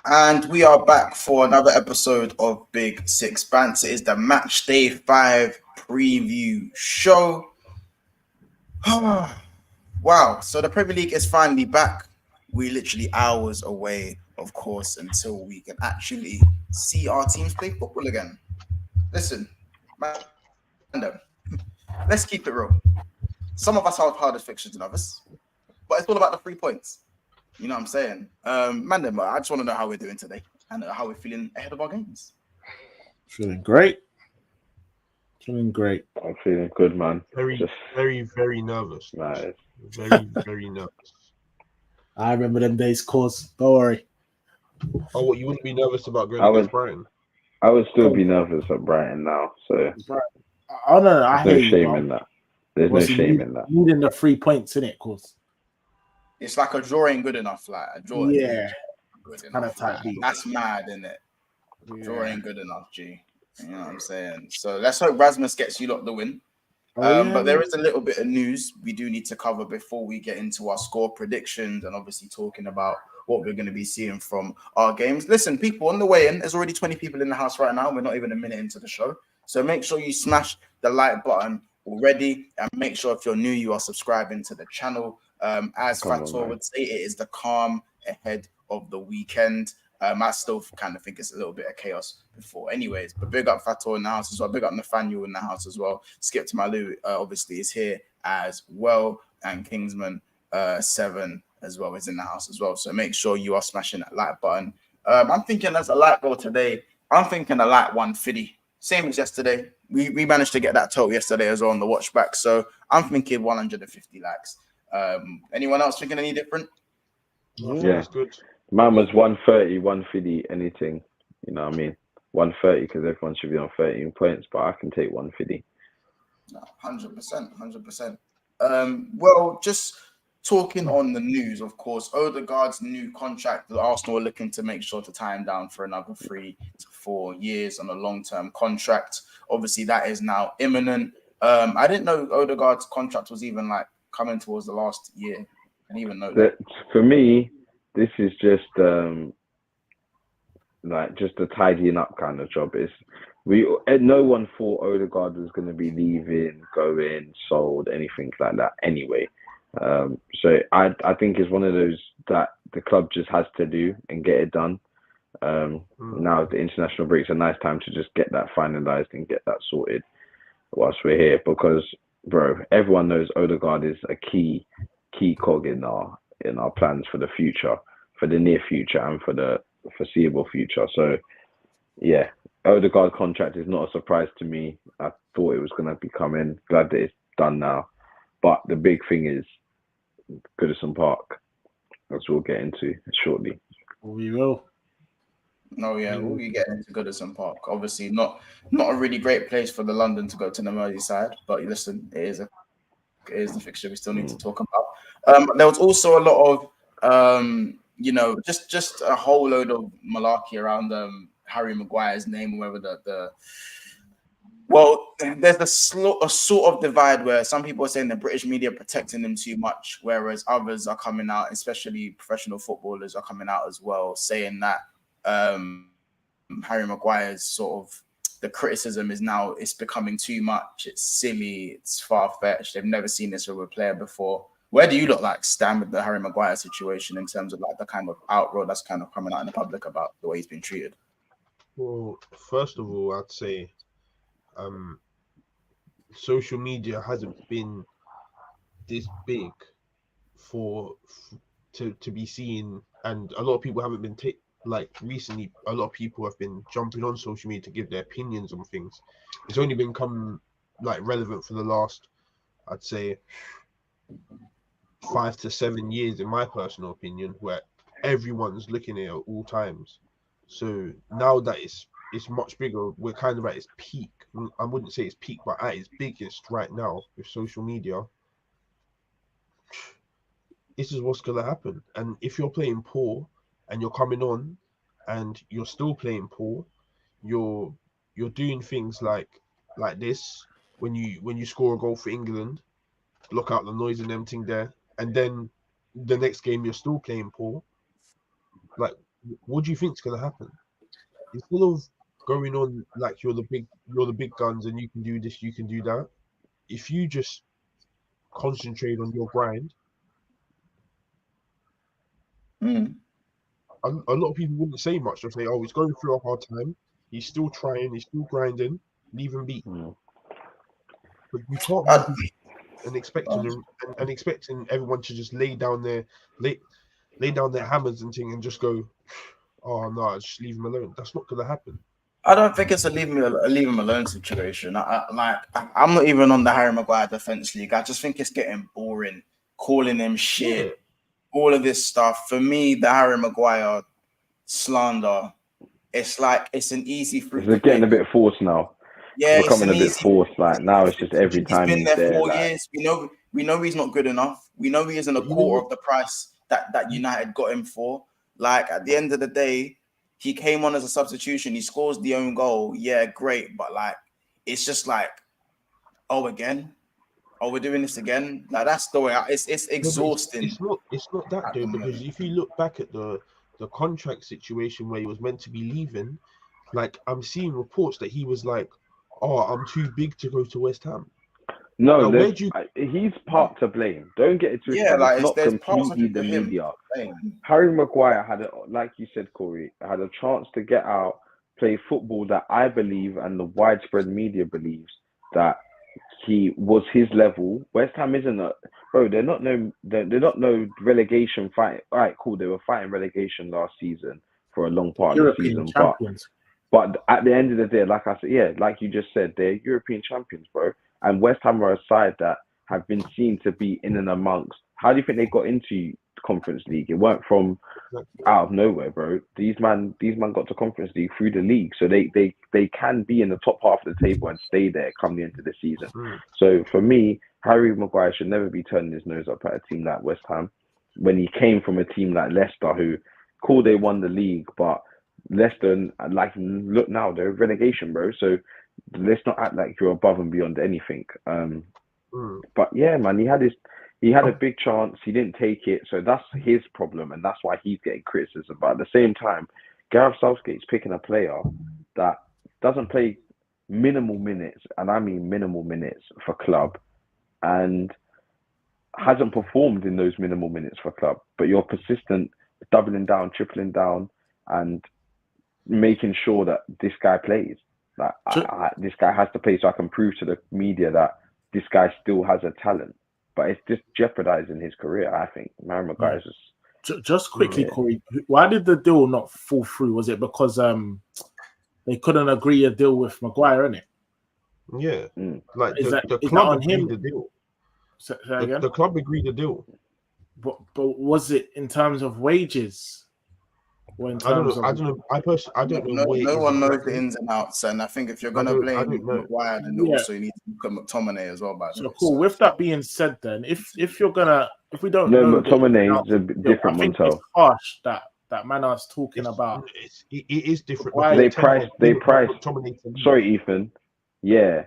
And we are back for another episode of Big Six Banter. It is the Match Day 5 preview show. Wow, so the Premier League is finally back. We're literally hours away, of course, until we can actually see our teams play football again. Listen, man, let's keep it real. Some of us have harder fixtures than others, but it's all about the 3 points. You know what I'm saying? Mandem, I just want to know how we're doing today and how we're feeling ahead of our games. Feeling great. Feeling great. I'm feeling good, man. Very nervous. Nice. Very nervous. I remember them days, cause don't worry. Oh, what, you wouldn't be nervous about going against Brighton? I would still be nervous at Brighton now, so Oh no, I there's hate no shame in that. There's no shame in that. Needing the 3 points in it, cause it's like a draw ain't good enough. Like a draw, yeah, good enough. kind of tight beat. That's mad, isn't it? Yeah. Draw ain't good enough, G. You know what I'm saying? So let's hope Rasmus gets you lot the win. But there is a little bit of news we do need to cover before we get into our score predictions and obviously talking about what we're going to be seeing from our games. Listen, people, on the way in, there's already 20 people in the house right now. We're not even a minute into the show. So make sure you smash the like button already and make sure if you're new, you are subscribing to the channel. As Fator would say, it is the calm ahead of the weekend. I still kind of think it's a little bit of chaos before. Anyways, but big up Fator in the house as well. Big up Nathaniel in the house as well. Skip to Malu, obviously, is here as well. And Kingsman 7 as well is in the house as well. So make sure you are smashing that like button. I'm thinking as a like goal today, I'm thinking a like 150. Same as yesterday. We managed to get that total yesterday as well on the watch back. So I'm thinking 150 likes. Anyone else thinking any different? Yeah, that's good. Mine was 130, 150, anything. You know what I mean? 130 because everyone should be on 13 points, but I can take 150. 100%. Well, just talking on the news, of course, Odegaard's new contract, the Arsenal are looking to make sure to tie him down for another 3 to 4 years on a long-term contract. Obviously, that is now imminent. I didn't know Odegaard's contract was even like coming towards the last year. I didn't even know that. For me, this is just just a tidying up kind of job. No one thought Odegaard was going to be leaving, going, sold, anything like that anyway. So I think it's one of those that the club just has to do and get it done. Now the international break's a nice time to just get that finalised and get that sorted whilst we're here, because bro, everyone knows Odegaard is a key cog in our plans for the future, for the near future and for the foreseeable future. So yeah, Odegaard contract is not a surprise to me. I thought it was going to be coming. Glad that it's done now. But the big thing is Goodison Park, as we'll get into shortly. We will. No, yeah, we'll be getting into Goodison Park. Obviously, not a really great place for the London to go to the Merseyside, but listen, it is the fixture we still need to talk about. There was also a lot of just a whole load of malarkey around Harry Maguire's name, or whether there's a sort of divide where some people are saying the British media are protecting him too much, whereas others are coming out, especially professional footballers are coming out as well, saying that Harry Maguire's sort of the criticism is now it's becoming too much. It's silly. It's far-fetched. They've never seen this with a player before. Where do you look like stand with the Harry Maguire situation in terms of like the kind of outroar that's kind of coming out in the public about the way he's been treated? Well, first of all, I'd say social media hasn't been this big to be seen, and a lot of people haven't been recently. A lot of people have been jumping on social media to give their opinions on things. It's only been relevant for the last, I'd say, 5 to 7 years, in my personal opinion, where everyone's looking at it at all times. So now that it's much bigger, we're kind of at its peak. I wouldn't say it's peak, but at its biggest right now with social media. This is what's gonna happen. And if you're playing poor and you're coming on and you're still playing poor, you're doing things like this when you score a goal for England, block out the noise and everything there, and then the next game you're still playing poor. Like, what do you think's gonna happen? Instead of going on like you're the big guns and you can do this, you can do that. If you just concentrate on your grind, a lot of people wouldn't say much. They'll say, "Oh, he's going through a hard time. He's still trying. He's still grinding. Leave him be." But you can't be and expecting everyone to just lay down their hammers and thing and just go, "Oh no, just leave him alone." That's not gonna happen. I don't think it's a leave him alone situation. I'm not even on the Harry Maguire defense league. I just think it's getting boring, calling him shit, all of this stuff. For me, the Harry Maguire slander, it's like it's an easy fruit. It's getting a bit forced now. Yeah, it's becoming a bit forced. Like now, it's just every time he's been there 4 like... years. We know he's not good enough. We know he isn't a quarter of the price that United got him for. Like at the end of the day, he came on as a substitution. He scores the own goal. Yeah, great. But like, it's just like, oh, again? Oh, we're doing this again? Like, that's the way. It's exhausting. It's not that, though, because if you look back at the contract situation where he was meant to be leaving, like, I'm seeing reports that he was like, oh, I'm too big to go to West Ham. No, he's part to blame. Don't get it twisted. Yeah, like, it's not completely the media. Harry Maguire had, like you said, Corey, had a chance to get out, play football that I believe and the widespread media believes that he was his level. West Ham isn't they're not no relegation fight. All right, cool. They were fighting relegation last season for a long part of the season, but at the end of the day, like I said, yeah, like you just said, they're European champions, bro. And West Ham are a side that have been seen to be in and amongst. How do you think they got into the Conference League? It weren't from out of nowhere, bro. These man got to Conference League through the league, so they can be in the top half of the table and stay there come the end of the season. So for me, Harry Maguire should never be turning his nose up at a team like West Ham when he came from a team like Leicester, who cool they won the league, but Leicester, like, look now, they're relegation, bro. So let's not act like you're above and beyond anything. But yeah, man, he had a big chance. He didn't take it, so that's his problem, and that's why he's getting criticism. But at the same time, Gareth Southgate's picking a player that doesn't play minimal minutes, and I mean minimal minutes for club, and hasn't performed in those minimal minutes for club. But you're persistent, doubling down, tripling down, and making sure that this guy plays. Like, this guy has to play so I can prove to the media that this guy still has a talent. But it's just jeopardizing his career, I think. Harry Maguire just quickly, Corey, why did the deal not fall through? Was it because they couldn't agree a deal with Maguire, innit? Yeah. Like, the club agreed the deal. The club agreed the deal. But was it in terms of wages? Or in terms I don't know. I don't know. No one knows the ins and outs, and I think if you're gonna blame Maguire, then also you need to look at McTominay as well. By the way. Cool. With that being said, then if we don't know, McTominay is a different one. It's harsh that man I was talking about. It is different. They priced. Sorry, Ethan. Yeah.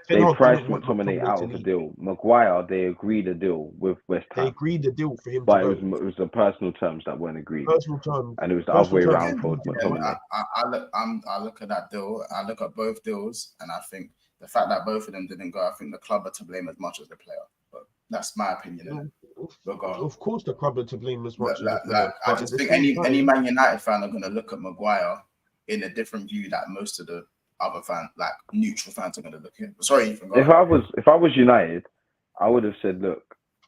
They priced McTominay out of the deal. Maguire, they agreed a deal with West Ham. They agreed the deal for him, but it was the personal terms that weren't agreed. Personal terms, and it was the other way around for McTominay. I look at that deal. I look at both deals, and I think the fact that both of them didn't go, I think the club are to blame as much as the player. But that's my opinion. Of course, the club are to blame as much as the player. I just think any Man United fan are going to look at Maguire in a different view that most of the other fans, like neutral fans, are going to look at. Sorry, Ethan. If I was United, I would have said, look,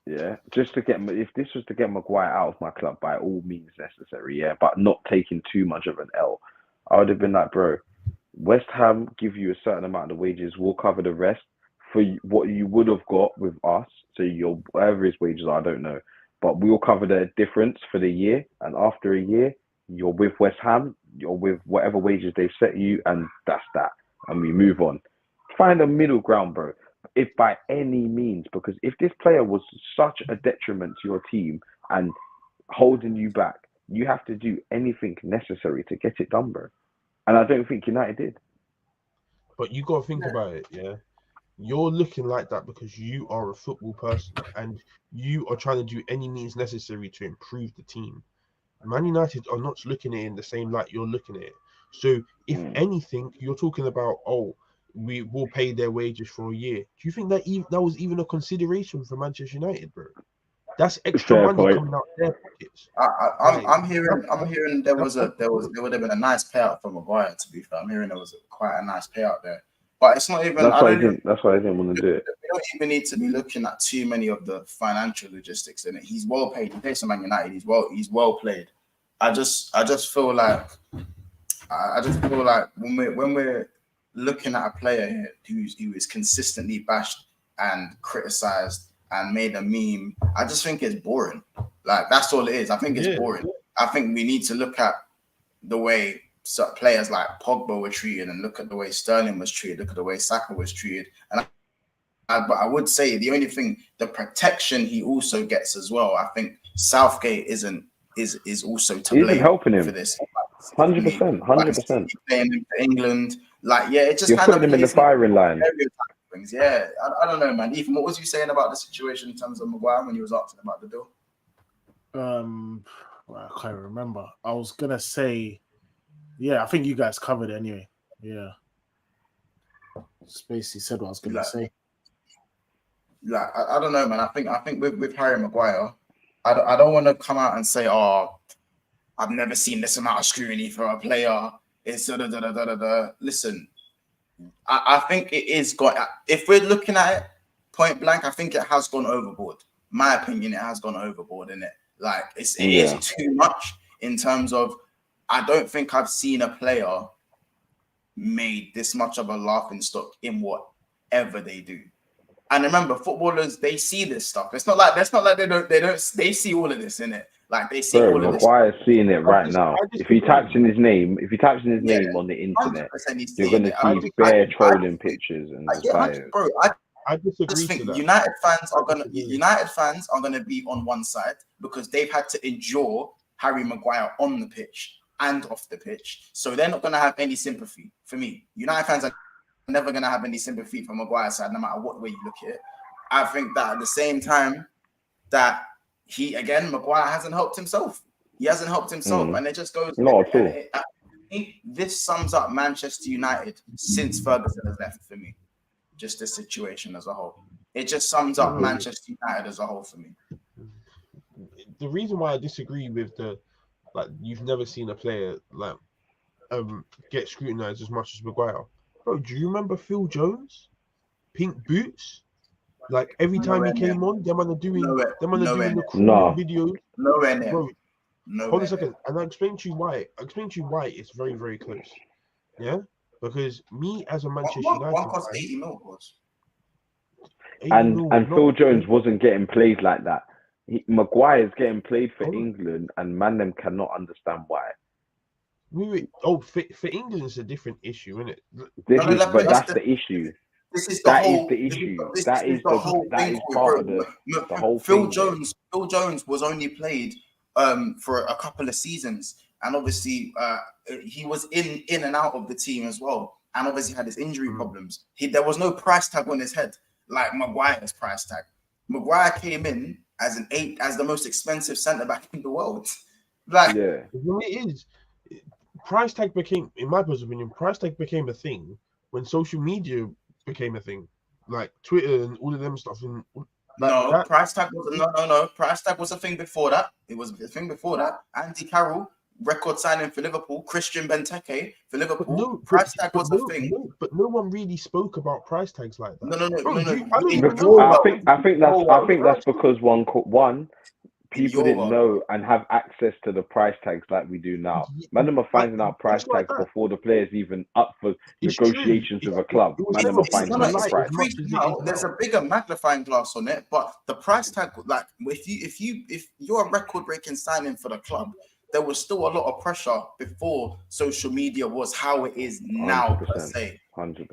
yeah, if this was to get Maguire out of my club by all means necessary, yeah, but not taking too much of an L, I would have been like, bro, West Ham give you a certain amount of wages, we'll cover the rest for what you would have got with us. So your whatever his wages are, I don't know, but we'll cover the difference for the year, and after a year, you're with West Ham, you're with whatever wages they've set you, and that's that. And we move on. Find a middle ground, bro. If by any means, because if this player was such a detriment to your team and holding you back, you have to do anything necessary to get it done, bro. And I don't think United did. But you got to think about it, yeah? You're looking like that because you are a football person and you are trying to do any means necessary to improve the team. Man United are not looking at it in the same light you're looking at it. So if anything, you're talking about, oh, we will pay their wages for a year. Do you think that that was even a consideration for Manchester United, bro? That's extra Fair money point. coming out their pockets. I'm hearing there would have been a nice payout for Maguire. To be fair, I'm hearing there was quite a nice payout there, but it's not even. That's why I didn't want to do it. We don't even need to be looking at too many of the financial logistics in it. He's well paid. He plays for Man United. He's well played. I just feel like when we're looking at a player here who is consistently bashed and criticized and made a meme, I just think it's boring. Like, that's all it is. I think it's boring. I think we need to look at the way players like Pogba were treated and look at the way Sterling was treated, look at the way Saka was treated. But I would say the only thing, the protection he also gets as well. I think Southgate is also to blame helping him for this. 100%. Playing him for England, it just you're putting him in the firing line. Yeah, I don't know, man. Ethan, what was you saying about the situation in terms of Maguire when you was asking about the deal? Well, I can't remember. I was gonna say, I think you guys covered it anyway. Yeah, just basically said what I was gonna say. I don't know, man. I think with Harry Maguire, I don't want to come out and say, oh, I've never seen this amount of scrutiny for a player. It's Listen, I think it is if we're looking at it point blank, I think it has gone overboard. My opinion, it has gone overboard, innit? Like, it is too much in terms of, I don't think I've seen a player made this much of a laughing stock in whatever they do. And remember, footballers, they see this stuff. It's not like they see all of this, innit? Like, they see all of this. Maguire's seeing it right now. If he types in his name on the internet, you're going to see bare trolling pictures and bios. Bro, I disagree. Just think United fans are gonna be on one side because they've had to endure Harry Maguire on the pitch and off the pitch, so they're not gonna have any sympathy for me. United fans are never gonna have any sympathy for Maguire's side, no matter what way you look at it. I think that at the same time that Maguire hasn't helped himself. He hasn't helped himself, and it just goes. Not at all. I think this sums up Manchester United since Ferguson has left for me. Just the situation as a whole. It just sums up Manchester United as a whole for me. The reason why I disagree with you've never seen a player get scrutinized as much as Maguire. Bro, do you remember Phil Jones? Pink boots? Like, every time he came on, them are doing the cool videos. Nowhere near. Bro, hold a second, and I'll explain to you why. It's very, very close. Yeah? Because me as a Manchester United, one cost 80 mil, was. And Phil Jones wasn't getting played like that. Maguire's getting played for England, and them cannot understand why. Wait. Oh, for England, it's a different issue, isn't it? That's the issue. This is the issue. That is part of the whole Phil thing. Phil Jones was only played for a couple of seasons. And obviously, he was in and out of the team as well. And obviously had his injury problems. There was no price tag on his head like Maguire's price tag. Maguire came in as the most expensive centre back in the world. It is. Price tag became, in my personal opinion, a thing when social media became a thing, like Twitter and all of them stuff. Price tag was Price tag was a thing before that. It was a thing before that. Andy Carroll, record signing for Liverpool. Christian Benteke for Liverpool. Price tag was a thing. But no one really spoke about price tags like that. No. I think that's because one people didn't know and have access to the price tags like we do now. Man, are finding out price tags before the players even up for negotiations with a club. Man, are finding out the price. There's a bigger magnifying glass on it, but the price tag, like if you're a record-breaking signing for the club, there was still a lot of pressure before social media was how it is now, per se. 100%.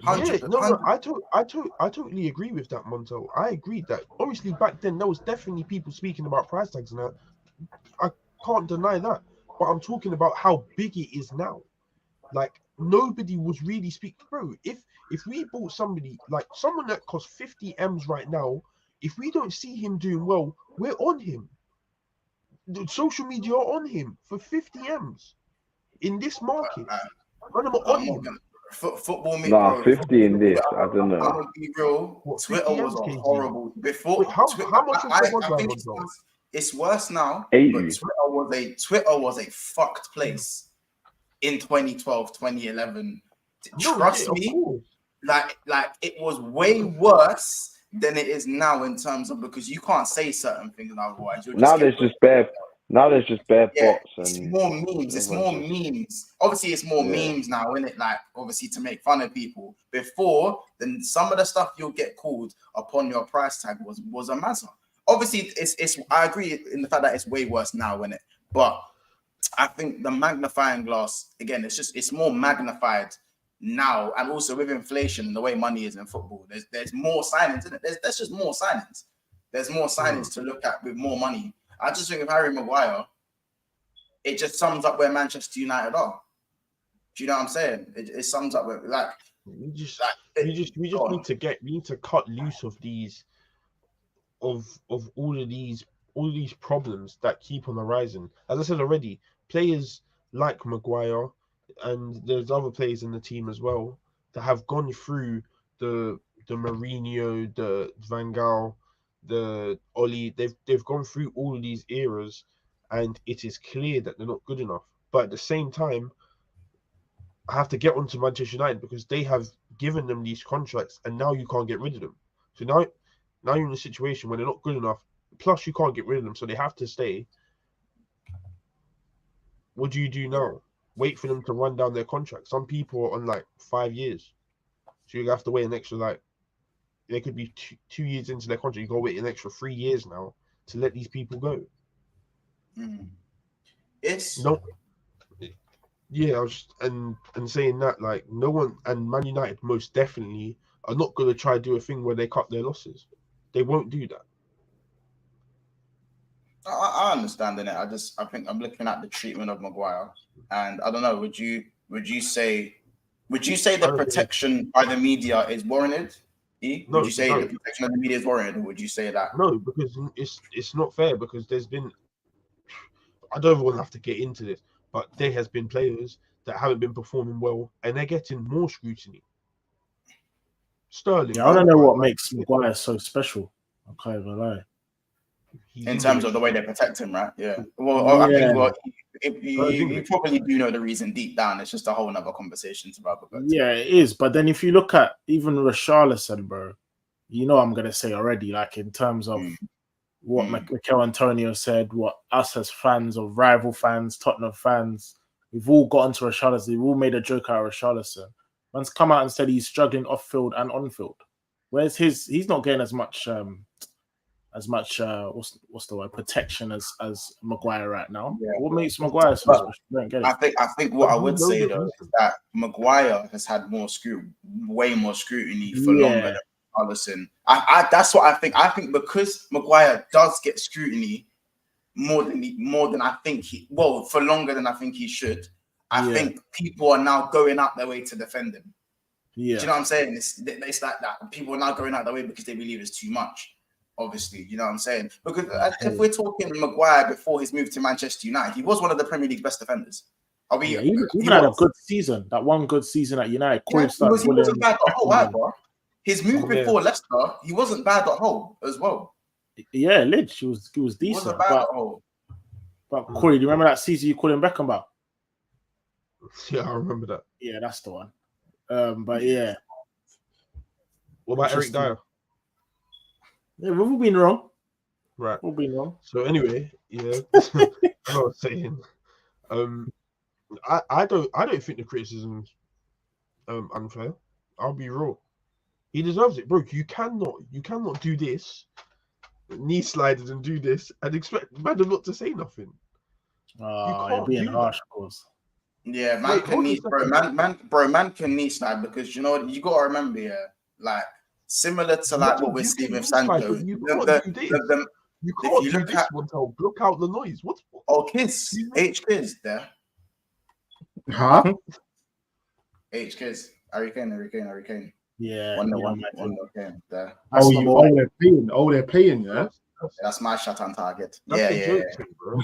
I totally agree with that, Montel. I agreed that obviously back then there was definitely people speaking about price tags and that. I can't deny that. But I'm talking about how big it is now. Like, nobody was really speaking. Bro, if we bought somebody, like someone that costs 50 M's right now, if we don't see him doing well, we're on him. the social media are on him for 50 M's in this market. Run them I'm on not him. gonna football me, Nah, bro. 50 in this. I don't I'm know. gonna be real. What, Twitter 50 was M's, a KG? horrible before. Wait, how much was the I Maguire think on though? it's worse now. 80. But Twitter was a fucked place in 2012, 2011. No, Trust yeah, of me, course. like it was way worse than it is now in terms of, because you can't say certain things otherwise you'll just Now get there's just bare bots it's and more memes. It's more everyone's just- memes. Obviously, it's more Yeah. memes now, isn't it? Like, obviously, to make fun of people. Before, then some of the stuff you'll get called upon your price tag was a matter. Obviously, it's. I agree in the fact that it's way worse now, isn't it? But I think the magnifying glass, again, it's more magnified now, and also with inflation and the way money is in football, there's more signings, isn't it? There's just more signings. There's more signings to look at with more money. I just think of Harry Maguire, it just sums up where Manchester United are. Do you know what I'm saying? It sums up where, like, We just go on. need to cut loose of these of all of these problems that keep on arising. As I said already, players like Maguire, and there's other players in the team as well that have gone through the Mourinho, the Van Gaal, the Oli. They've gone through all of these eras, and it is clear that they're not good enough. But at the same time, I have to get onto Manchester United because they have given them these contracts, and now you can't get rid of them. So now you're in a situation where they're not good enough. Plus, you can't get rid of them, so they have to stay. What do you do now? Wait for them to run down their contract. Some people are on like 5 years, so you have to wait an extra, like, they could be 2 years into their contract. You got to wait an extra 3 years now to let these people go. It's no. Yeah, I was and saying that, like, no one, and Man United most definitely are not going to try to do a thing where they cut their losses. They won't do that. I understand in it. I think I'm looking at the treatment of Maguire, and I don't know. Would you say the protection by the media is warranted? No, would you say the protection of the media is warranted, or would you say that? No, because it's not fair. Because there's been, I don't even have to get into this, but there has been players that haven't been performing well, and they're getting more scrutiny. Sterling. Yeah, I don't know what makes Maguire so special. I can't even lie. In terms of the way they protect him, right? Yeah. Well, yeah. I think you probably do know the reason deep down. It's just a whole other conversation to have. Yeah, it is. But then if you look at even Richarlison, bro, you know I'm gonna say already, like, in terms of what Mikel Antonio said, what us as fans of rival fans, Tottenham fans, we've all gotten to Richarlison. We've all made a joke out of Richarlison. Man's come out and said he's struggling off field and on field. Where's he's not getting as much what's the word, protection as Maguire right now. Yeah. What makes Maguire so special? Don't get it. I think what I would say though is that Maguire has had way more scrutiny for longer than Alisson. That's what I think. I think because Maguire does get scrutiny more than I think for longer than I think he should. I think people are now going out their way to defend him. Yeah. Do you know what I'm saying? It's like that. People are now going out their way because they believe it's too much. Obviously, you know what I'm saying? Because if we're talking Maguire before his move to Manchester United, he was one of the Premier League's best defenders. He had a good season. That one good season at United. He wasn't bad at whole either. His move before Leicester, he wasn't bad at whole as well. Yeah, Lidge, he was decent. He wasn't bad at whole. But Corey, do you remember that season you called him Beckenbauer? Yeah, I remember that. Yeah, that's the one. But yeah. What about Eric Dyer? Yeah, we've all been wrong. Right. We've been wrong. So anyway, yeah. I was saying, I don't think the criticism's unfair. I'll be real. He deserves it, bro. You cannot do this, knee sliders and do this, and expect Madam not to say nothing. You're being harsh, of course. Yeah, man can knee slide because you know what, you gotta remember, like, similar to like what we're seeing with Sancho. You can't do this one to block out the noise. What? Oh, kids. Kids there. Huh? Kids. Harry Kane. Yeah. One there. they're playing. They're playing, yeah. That's my shot on target. That's a Yeah. joke, bro.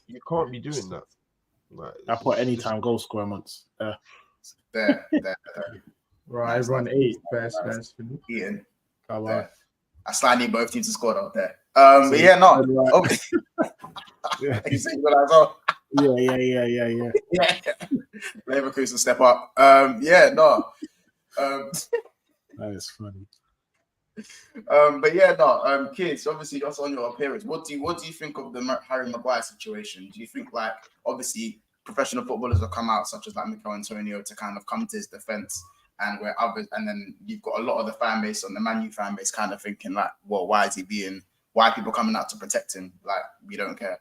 You can't be doing that. Like, I put it's anytime goal scorer once. There. Right, Nice, everyone nice. 8 first. Ian, Come on. there. I slightly need both teams to score out there. But yeah, no. Obviously, Yeah. you say you as well. Yeah. Yeah. Leverkusen step up. Yeah, no. That is funny. But yeah, no. Kids, obviously, just on your appearance, what do you think of the Harry Maguire situation? Do you think, like, obviously, professional footballers have come out, such as like Mikel Antonio, to kind of come to his defense, and where others, and then you've got a lot of the fan base on the Man U fan base kind of thinking like, well, why are people coming out to protect him? Like, we don't care.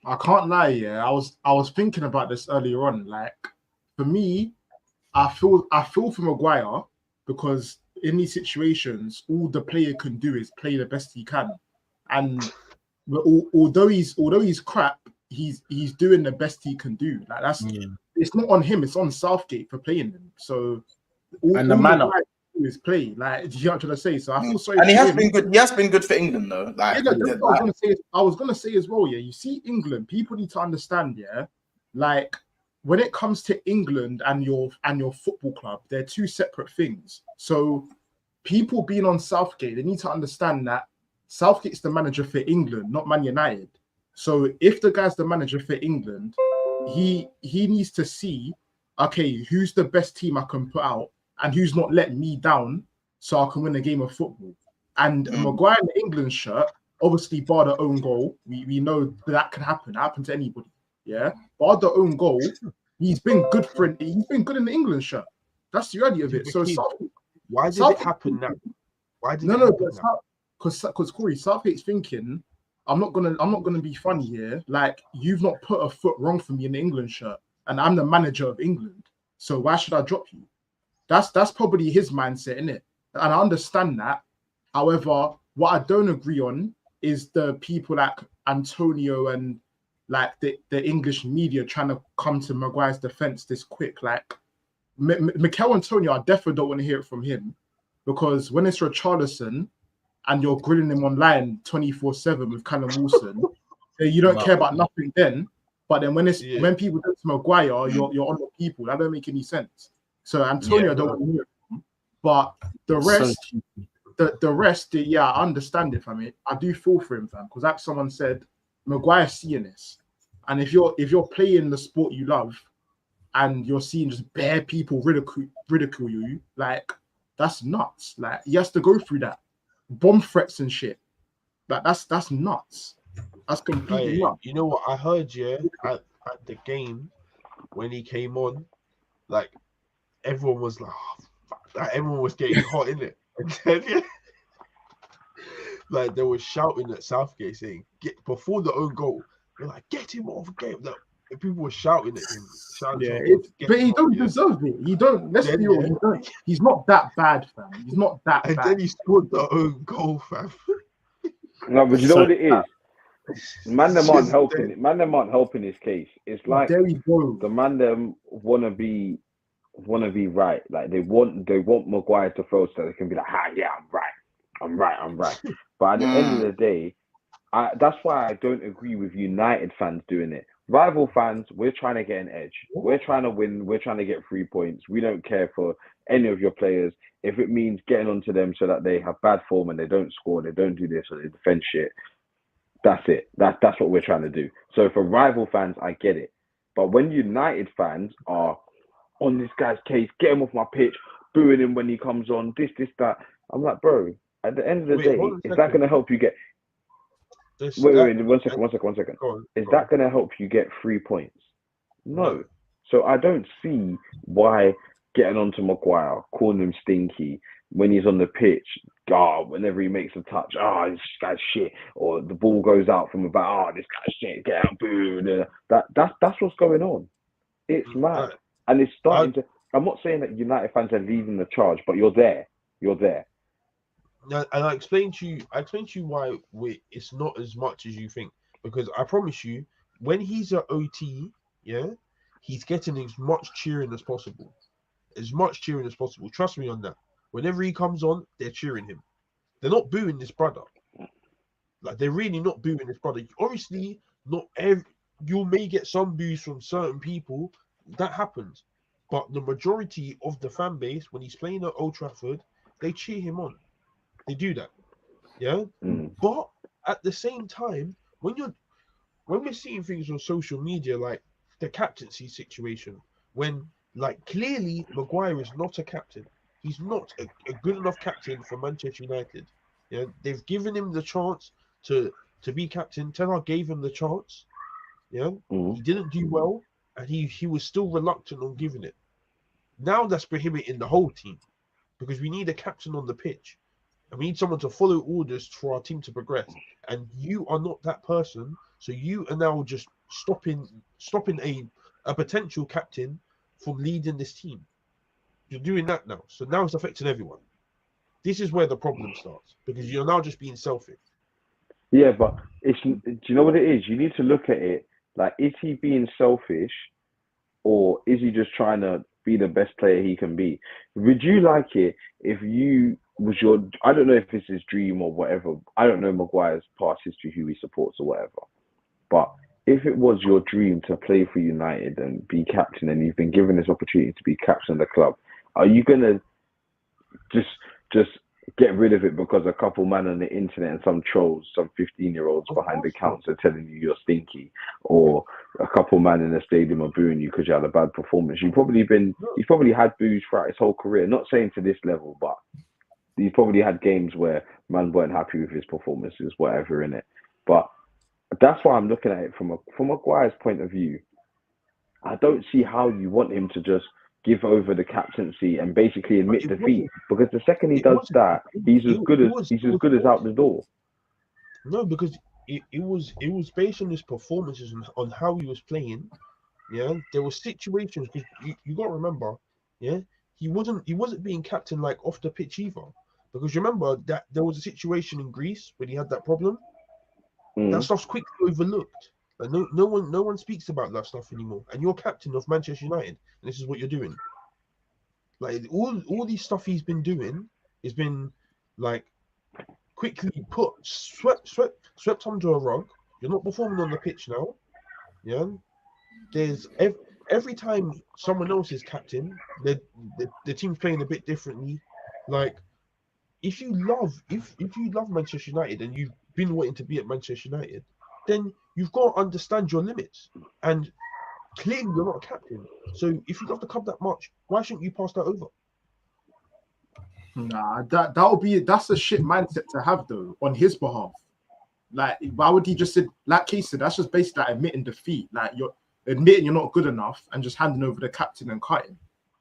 I can't lie, yeah. I was thinking about this earlier on. Like, for me, I feel for Maguire because in these situations, all the player can do is play the best he can, and although he's crap, he's doing the best he can do. Like it's not on him; it's on Southgate for playing him. So And the manner is play. Like, do you know what I'm trying to say? So I feel sorry. And he has been good. He has been good for England, though. Like, I was gonna say as well. Yeah, you see, England people need to understand. Yeah, like when it comes to England and your football club, they're two separate things. So people being on Southgate, they need to understand that Southgate's the manager for England, not Man United. So if the guy's the manager for England, he needs to see, okay, who's the best team I can put out and who's not letting me down so I can win a game of football. And Maguire in the England shirt, obviously bar the own goal, we know that can happen to anybody. Yeah, bar the own goal, he's been good he's been good in the England shirt. That's the reality of it. So why did it happen now? Why did because Corey, Southgate's thinking, I'm not gonna be funny here. Like, you've not put a foot wrong for me in the England shirt, and I'm the manager of England. So why should I drop you? That's probably his mindset, innit? And I understand that. However, what I don't agree on is the people like Antonio and like the English media trying to come to Maguire's defense this quick. Like, Mikel Antonio, I definitely don't want to hear it from him, because when it's Richarlison and you're grilling him online 24/7 with Callum Wilson, you don't care about nothing then. But then when people go to Maguire, you're on the people. That don't make any sense. So Antonio, don't want to hear it from him. But the rest, the rest, I understand it, fam. I do feel for him, fam, because like someone said, Maguire's seeing this, and if you're playing the sport you love, and you're seeing just bare people ridicule you, like, that's nuts. Like, he has to go through that, bomb threats and shit. Like, that's nuts. That's completely nuts. You know what I heard? Yeah, at the game when he came on, like, everyone was like, oh, fuck that. Everyone was getting hot in it. Like, they were shouting at Southgate saying, "Get before the own goal." They're like, "Get him off game." Like, people were shouting at him. But he don't deserve it. He don't. Let's be real. He's not that bad, fam. He's not that bad. And then he scored the own goal, fam. No, but you know what it is? Man, them aren't helping it. Man, them aren't helping his case. It's like the man them wanna be right. Like, they want Maguire to throw so they can be like, yeah, I'm right. But at the end of the day, that's why I don't agree with United fans doing it. Rival fans, we're trying to get an edge. We're trying to win. We're trying to get 3 points. We don't care for any of your players. If it means getting onto them so that they have bad form and they don't score, they don't do this, or they defend shit, that's it. That's what we're trying to do. So for rival fans, I get it. But when United fans are on this guy's case, get him off my pitch, booing him when he comes on, this, that, I'm like, bro, at the end of the day, is that going to help you get... Wait, 1 second. Is that going to help you get 3 points? No. So I don't see why getting onto Maguire, calling him stinky when he's on the pitch, whenever he makes a touch, this guy's shit, or the ball goes out from about, this guy's shit, get out, boo. That's what's going on. It's mad. And it's starting to... I'm not saying that United fans are leading the charge, but you're there. And I explained to you why it's not as much as you think. Because I promise you, when he's at OT, he's getting as much cheering as possible. Trust me on that. Whenever he comes on, they're cheering him. They're not booing this brother. Like they're really not booing his brother. Obviously, you may get some boos from certain people. That happens, but the majority of the fan base, when he's playing at Old Trafford, they cheer him on. They do that, yeah. But at the same time, when we're seeing things on social media like the captaincy situation, when like clearly Maguire is not a captain. He's not a good enough captain for Manchester United. Yeah, they've given him the chance to be captain. Ten Hag gave him the chance. Yeah, he didn't do well, and he was still reluctant on giving it. Now that's prohibiting the whole team because we need a captain on the pitch, and we need someone to follow orders for our team to progress. And you are not that person, so you are now just stopping a potential captain from leading this team. You're doing that now, so now it's affecting everyone. This is where the problem starts because you're now just being selfish. Yeah, but do you know what it is? You need to look at it like, is he being selfish, or is he just trying to be the best player he can be? Would you like it if you was your? I don't know if it's his dream or whatever. I don't know Maguire's past history, who he supports or whatever. But if it was your dream to play for United and be captain, and you've been given this opportunity to be captain of the club, are you gonna just get rid of it because a couple man on the internet and some trolls, some 15-year-olds behind the counter telling you you're stinky, or a couple man in the stadium are booing you because you had a bad performance? He's probably had boos throughout his whole career. Not saying to this level, but he's probably had games where man weren't happy with his performances, whatever in it. But that's why I'm looking at it from Maguire's point of view. I don't see how you want him to just give over the captaincy and basically admit defeat, because the second he does that, he's as good as out the door. No, because it was based on his performances and on how he was playing. Yeah, there were situations because you got to remember, yeah, he wasn't being captain like off the pitch either, because remember that there was a situation in Greece when he had that problem. That stuff's quickly overlooked. Like no one speaks about that stuff anymore. And you're captain of Manchester United, and this is what you're doing. Like all these stuff he's been doing has been like quickly swept under a rug. You're not performing on the pitch now. Yeah, there's every time someone else is captain, the team's playing a bit differently. Like if you love Manchester United and you've been wanting to be at Manchester United, then you've got to understand your limits. And clearly you're not a captain. So if you love the club that much, why shouldn't you pass that over? Nah, that's a shit mindset to have though, on his behalf. Like, why would he just say, like Keith said, that's just basically like admitting defeat. Like you're admitting you're not good enough and just handing over the captain and cutting.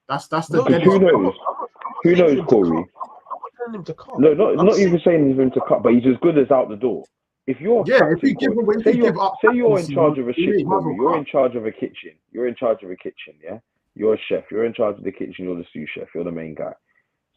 That's the Who knows, Corey? No, not even saying he's going to cut, but he's as good as out the door. If you're say you're in charge of a ship, you're in charge of a kitchen. You're in charge of a kitchen, yeah? You're a chef. You're in charge of the kitchen. You're the sous chef. You're the main guy.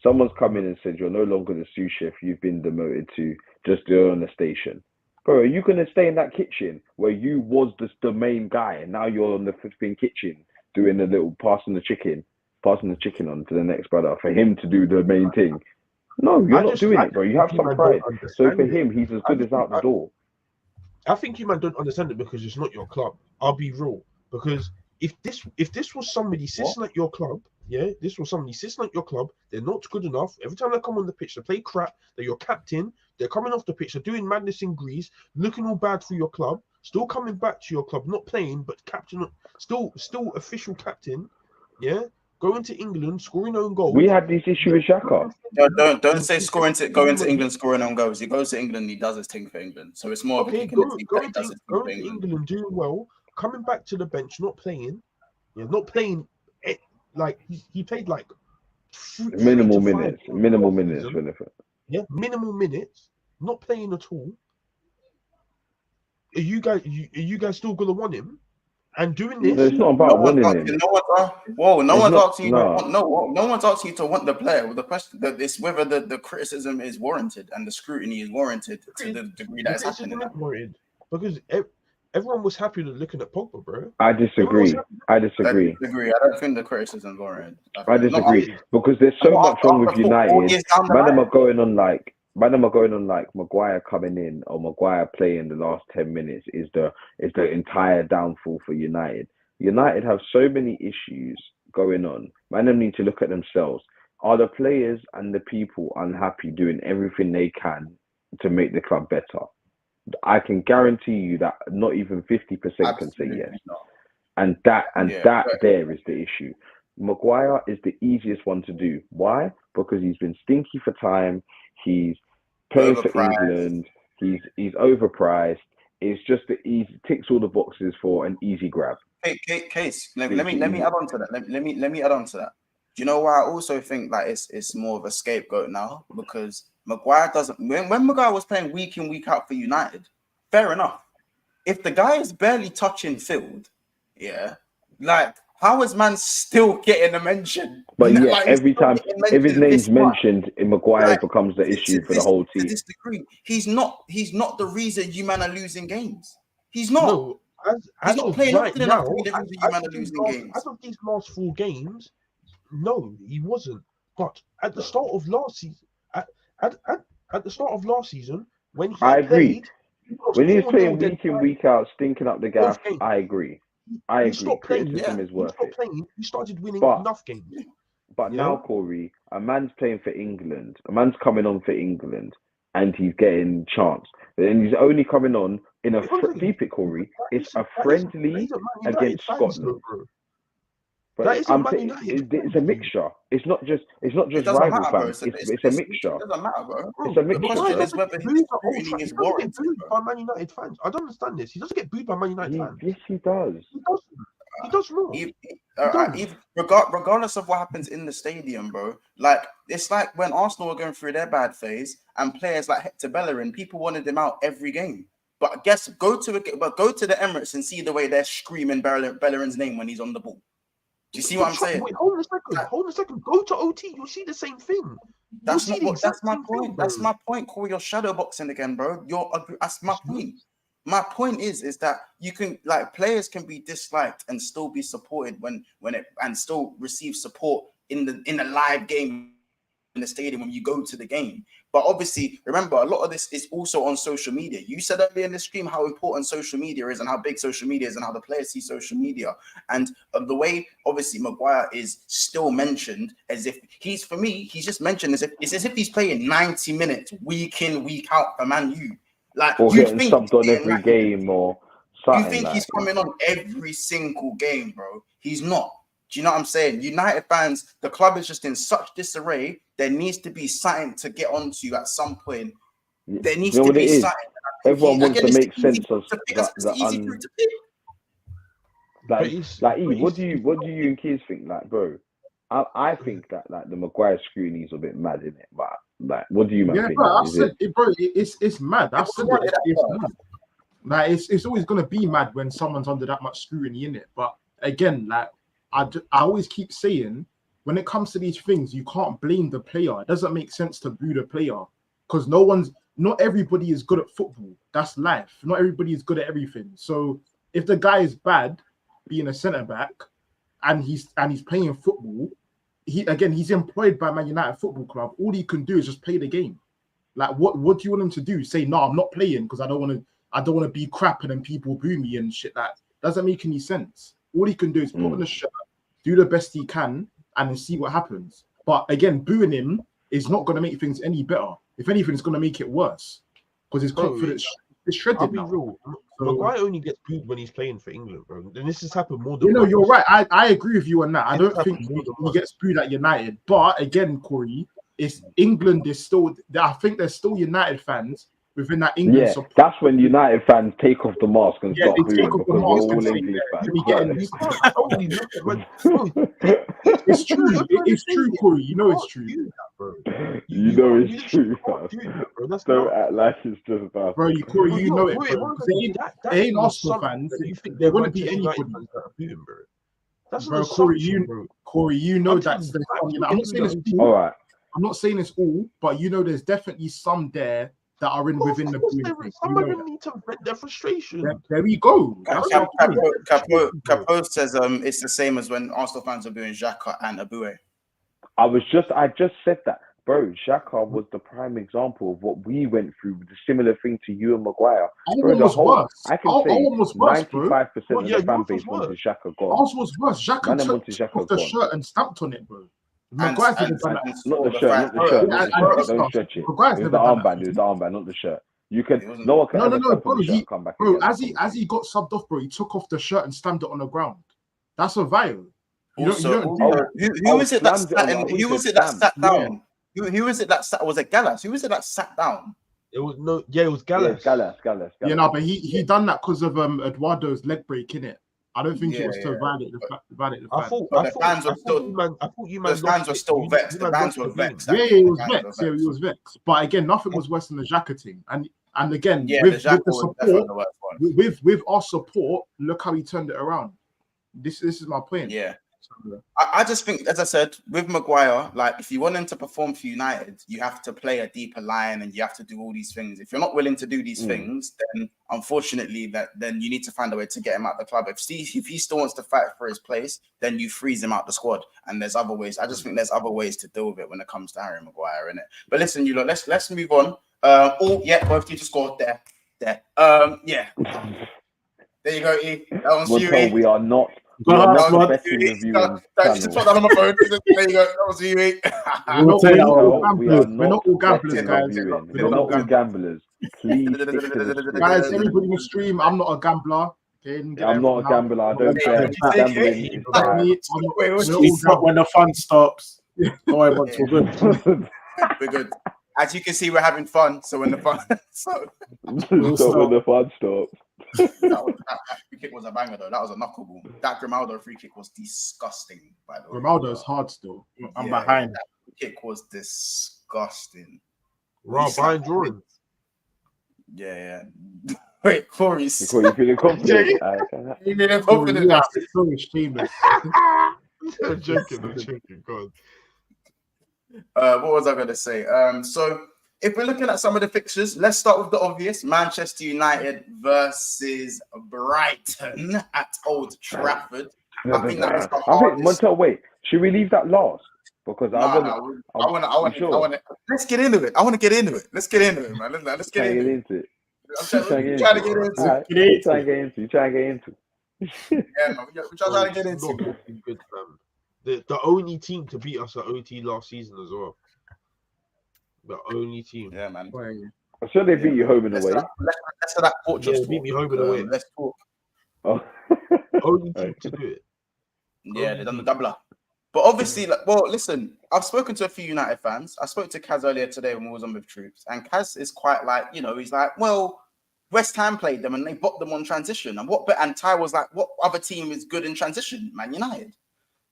Someone's come in and said you're no longer the sous chef. You've been demoted to just go on the station. Bro, are you going to stay in that kitchen where you was the main guy and now you're on the flipping kitchen doing the little passing the chicken on to the next brother for him to do the main thing? No, you're not doing it, bro. You have some pride. So for him, he's as good as out the door. I think you man don't understand it because it's not your club. I'll be real. Because if this was somebody sitting at your club, yeah, this was somebody sitting at your club, they're not good enough. Every time they come on the pitch, they play crap. They're your captain. They're coming off the pitch. They're doing madness in Greece, looking all bad for your club. Still coming back to your club, not playing, but captain, still official captain. Yeah. Going to England, scoring own goals. We had this issue with Xhaka. Don't say going to England, scoring own goals. He goes to England, he does his thing for England. So it's more going to England, doing well, coming back to the bench, not playing. Yeah, not playing. Like he played like minimal minutes. Yeah, minimal minutes. Not playing at all. Are you guys still gonna want him? And doing this, no, it's not about winning him. No one's asking you to want the player. The question that is whether the criticism is warranted and the scrutiny is warranted to the degree that it's happening. Because everyone was happy looking at Pogba, bro. I disagree. I don't think the criticism is warranted. I disagree because there's so much wrong with United. Man, are going on like man, are going on like Maguire coming in or Maguire playing the last 10 minutes is the entire downfall for United. United have so many issues going on. Man, them need to look at themselves. Are the players and the people unhappy doing everything they can to make the club better? I can guarantee you that not even 50% can say yes. Not. And that there is the issue. Maguire is the easiest one to do. Why? Because he's been stinky for time. He's playing for England. He's overpriced. It's just the easy ticks all the boxes for an easy grab. Case. Let me add on to that. Let me add on to that. Do you know why I also think that it's more of a scapegoat now? Because Maguire doesn't. When Maguire was playing week in, week out for United, fair enough. If the guy is barely touching field, like how is man still getting a mention? But yeah, like, every time if his name's mentioned, Maguire becomes the issue for the whole team. To this degree, he's not the reason you man are losing games. He's not. No, he's not playing right enough to be the reason you man are losing games. As of these last 4 games, no, he wasn't. But at the start of last season, at the start of last season, when he played, when he was playing week in, week out, stinking up the gaff, I agree. He stopped playing. Criticism is worth it. He started winning enough games. But now, Corey, a man's playing for England. A man's coming on for England, and he's getting chance. And he's only coming on in a deep it, Corey. It's a friendly against Scotland. But it's a mixture. It's not just rival fans. It's a mixture. It doesn't matter, bro. It's a mixture. The question is whether his scrutiny is warranted. He doesn't get booed by Man United fans. I don't understand this. He doesn't get booed by Man United fans. Yes, he does. He does not. Regardless of what happens in the stadium, bro. Like it's like when Arsenal were going through their bad phase, and players like Hector Bellerin, people wanted him out every game. But go to the Emirates and see the way they're screaming Bellerin's name when he's on the ball. Do you see what I'm saying? Wait, hold on a second. Go to OT. You'll see the same thing. That's my point. That's my point, Corey. You're shadowboxing again, bro. That's my point. My point is that you can players can be disliked and still be supported and still receive support in the live game in the stadium when you go to the game. But obviously, remember, a lot of this is also on social media. You said earlier in the stream how important social media is and how big social media is and how the players see social media. And the way, obviously, Maguire is still mentioned as if he's just mentioned as if he's playing 90 minutes week in, week out for Man U. Like, or getting subbed on every game or something. You think he's coming on every single game, bro? He's not. Do you know what I'm saying? United fans, the club is just in such disarray. There needs to be something to get onto at some point. There needs to be something. Everyone wants to make sense of what do you and kids think? Like, bro, I think that the Maguire scrutiny is a bit mad, isn't it? But what do you think? Bro, it's mad. I've said it. It's mad. Like, it's always gonna be mad when someone's under that much scrutiny in it. But again, like I always keep saying, when it comes to these things, you can't blame the player. It doesn't make sense to boo the player because not everybody is good at football. That's life. Not everybody is good at everything. So if the guy is bad, being a centre back, and he's playing football, he's employed by Man United Football Club. All he can do is just play the game. Like, what do you want him to do? Say, no, I'm not playing because I don't want to be crap and then people boo me and shit. That doesn't make any sense. All he can do is put on the shirt, do the best he can, and then see what happens. But again, booing him is not going to make things any better. If anything, it's going to make it worse because his confidence is shredded. I'll be real. Maguire only gets booed when he's playing for England, bro. And this has happened more than once. You're right. I agree with you on that. I don't think he gets booed at United. But again, Corey, it's England is still. I think there's still United fans within that England support. That's when United fans take off the mask and start booing because we're all English fans. It's true. It's true, Corey. You know it's true. You know it's true. Don't act like it's just about. Bro, Corey, you know it. It ain't Arsenal fans. There wouldn't be anybody. That's bro, Corey, you know that's the. I'm not saying it's all. All right. I'm not saying it's all, but you know there's definitely some there that are within the booing. Some of them need to vent their frustration. There we go. Capo says it's the same as when Arsenal fans are booing Xhaka and Abue. I just said that. bro, Xhaka was the prime example of what we went through, the similar thing to you and Maguire. Our Bro, one was worse. I can Our say one was worse, bro. 95% of Yeah, the fan yours base was wanted Xhaka gone. Ours was worse. Man, Xhaka them took wanted Xhaka off the gone. shirt and stamped on it, bro. And, Maguire's and, never done that. and Not the the shirt, fact- not the shirt, Yeah, not the and shirt. this Don't stuff, stretch it. Maguire's It was never the done that. armband. It was the armband, not the shirt. You It can wasn't- no one can No, ever tell bro. the shirt come back Bro, again. as he got subbed off, bro, he took off the shirt and stamped it on the ground. That's a viol. You Also, don't do that. who was it that slammed it sat on the- I in? thought Who you was said it that stamp. sat Yeah. down? Who was it that sat? Was it Gallas? Who was it that sat down? It was no, yeah, it was Yeah, Gallas. Gallas. Yeah, no, but he done that because of Eduardo's leg break, innit? I don't think it was to violate the fact. I thought But the fans were still- you man The fans were still vexed. The fans were vexed. Yeah, he was The fans vexed. were Yeah, he was vexed. But again, nothing was worse than the Xhaka thing. And again, Yeah, with the Xhaka the was definitely support, the worst one. with our support, look how he turned it around. This is my point. Yeah. I just think, as I said, with Maguire, like if you want him to perform for United, you have to play a deeper line and you have to do all these things. If you're not willing to do these things, then unfortunately, then you need to find a way to get him out of the club. If he still wants to fight for his place, then you freeze him out the squad. And there's other ways. I just think there's other ways to deal with it when it comes to Harry Maguire, innit? But listen, you lot, let's move on. Both you just scored there. Yeah. There you go, E. That one's you, E. We are not. Go We are ahead, not squad. the betting reviewing Just put that on my phone. There you go. That was you, E. We'll take that one. We're not all gamblers, betting guys. reviewing. We're We're not all gamblers. gamblers. Please stick to the script. Guys, everybody in the stream, I'm not a gambler. Okay, I'm not a gambler. I don't bet. Gambling is bad. He's not when the fun stops. Oh, everyone's all good. We're good. As you can see, we're having fun. So when the fun, So when the fun stops. that free kick was a banger though. That was a knuckleball. That Grimaldo free kick was disgusting. By the way, Grimaldo's hard still. I'm behind. That free kick was disgusting. Rob, Brian Jordan. Yeah. Wait, Corey's. You feeling confident? You feeling confident? Yeah, it's so shameless. I'm joking. God. What was I going to say? So if we're looking at some of the fixtures, let's start with the obvious: Manchester United versus Brighton at Old Trafford. I think that was the hardest. Montel, wait. Should we leave that last? Because I want to. Let's get into it. I want to get into it. Let's get into it, man. Let's get into it. I'm trying to get into it. Try and get into it. Yeah, man. We're trying to get into it. Good, the only team to beat us at OT last season as well. The only team. Yeah, man. I'm sure they beat you home and away. Let's that fortress. Yeah, beat me home and away. Let's talk. Oh. Only team to do it. Yeah, they done the doubler. But obviously, listen, I've spoken to a few United fans. I spoke to Kaz earlier today when we was on with Troops, and Kaz is quite like, he's like, well, West Ham played them and they bopped them on transition. And Ty was like, what other team is good in transition? Man United.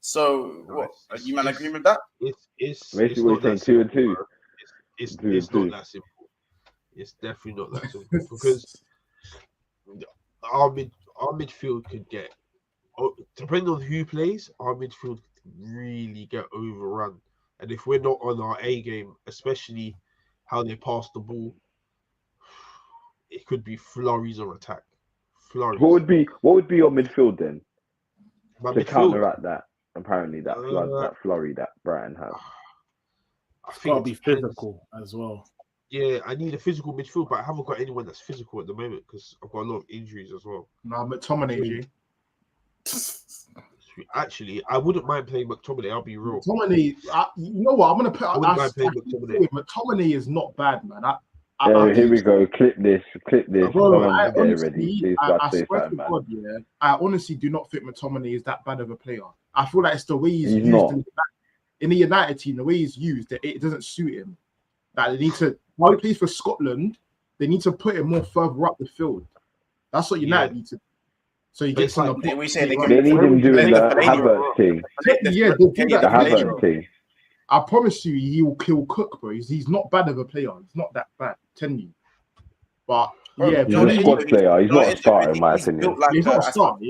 So, what? Are you man agreeing with that? It's basically not saying that 2 and 2. It's not that simple. It's definitely not that simple because our midfield could get, depending on who plays, our midfield could really get overrun. And if we're not on our A game, especially how they pass the ball, it could be flurries of attack. Flurries. What would be your midfield then? To midfield, counteract that? Apparently, that flurry that Brighton has. It's got to be physical as well. Yeah, I need a physical midfield, but I haven't got anyone that's physical at the moment because I've got a lot of injuries as well. Nah, McTominay. Actually, I wouldn't mind playing McTominay. I'll be real. McTominay, you know what? I'm gonna put. I wouldn't mind playing McTominay. McTominay is not bad, man. Here we go. Clip this. Bro, I swear to God, yeah, I honestly do not think McTominay is that bad of a player. I feel like it's the way he's used in the United team, the way he's used, it doesn't suit him. That they need to, while he plays for Scotland, they need to put him more further up the field. That's what United need to do. So he gets on the they need him doing the Havertz thing. Yeah, they do The that. Havertz thing. I promise you, he'll cook, bro. He's not bad of a player. He's not that bad, telling you. But yeah, he's a squad player. He's not a starter, in my opinion. He's not a starter.